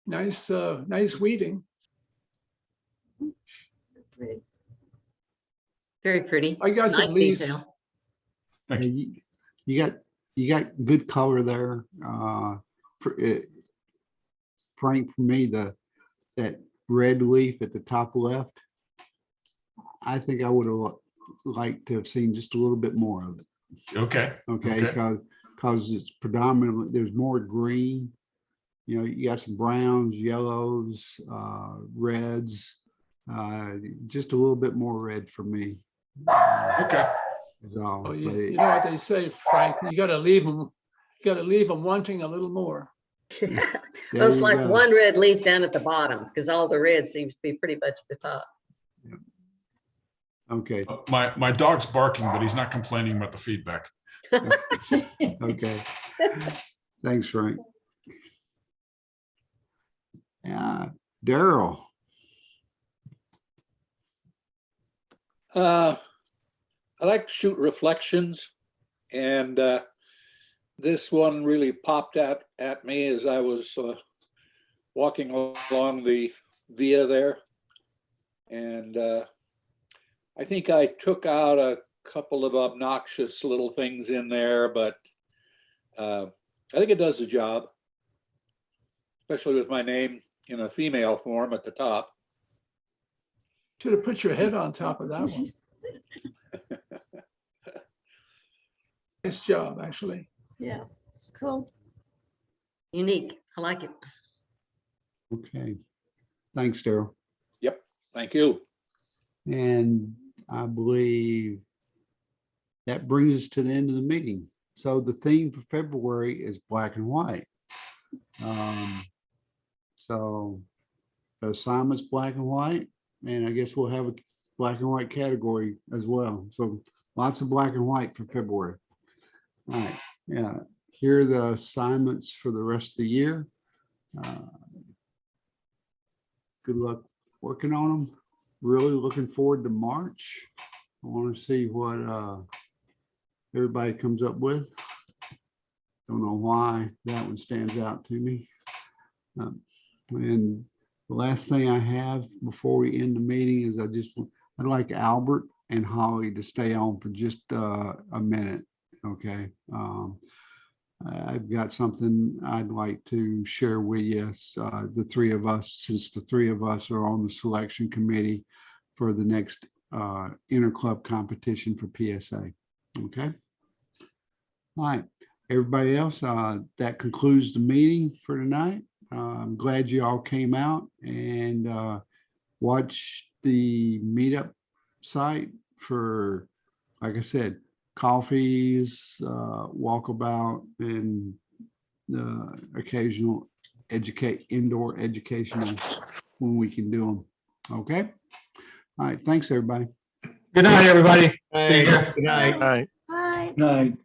Nice, nice weaving. Very pretty. I got some Nice leaves. detail. You got good color there. Frank, for me, that red leaf at the top left, I think I would have liked to have seen just a little bit more of it. Okay. Okay, because it's predominantly, there's more green. You know, you got some browns, yellows, reds, just a little bit more red for me. Okay. Is all. Oh, But you know what they say, Frank, you gotta leave them wanting a little more. there Looks you like go. one red leaf down at the bottom because all the red seems to be pretty much at the top. Okay. My dog's barking, but he's not complaining about the feedback. Okay. Thanks, Frank. Yeah, Daryl. I like to shoot reflections, and this one really popped out at me as I was walking along the via there. And I think I took out a couple of obnoxious little things in there, but I think it does the job, especially with my name in a female form at the top. Should have put your head on top of that one. Nice job, actually. Yeah, it's cool. Unique. I like it. Okay. Thanks, Daryl. Yep. Thank you. And I believe that brings us to the end of the meeting. So the theme for February is black and white. So the assignment's black and white, and I guess we'll have a black and white category as well. So lots of black and white for February. All right. Yeah. Here are the assignments for the rest of the year. Good luck working on them. Really looking forward to March. I want to see what everybody comes up with. Don't know why that one stands out to me. And the last thing I have before we end the meeting is I'd like Albert and Holly to stay on for just a minute. Okay. I've got something I'd like to share with you. The three of us, since the three of us are on the selection committee for the next interclub competition for PSA. Okay. All right. Everybody else, that concludes the meeting for tonight. I'm glad you all came out and watch the meetup site for, like I said, coffees, walkabout, and occasional indoor educational when we can do them. Okay. All right. Thanks, everybody. Good night, everybody. See you. Good night. Bye. Night.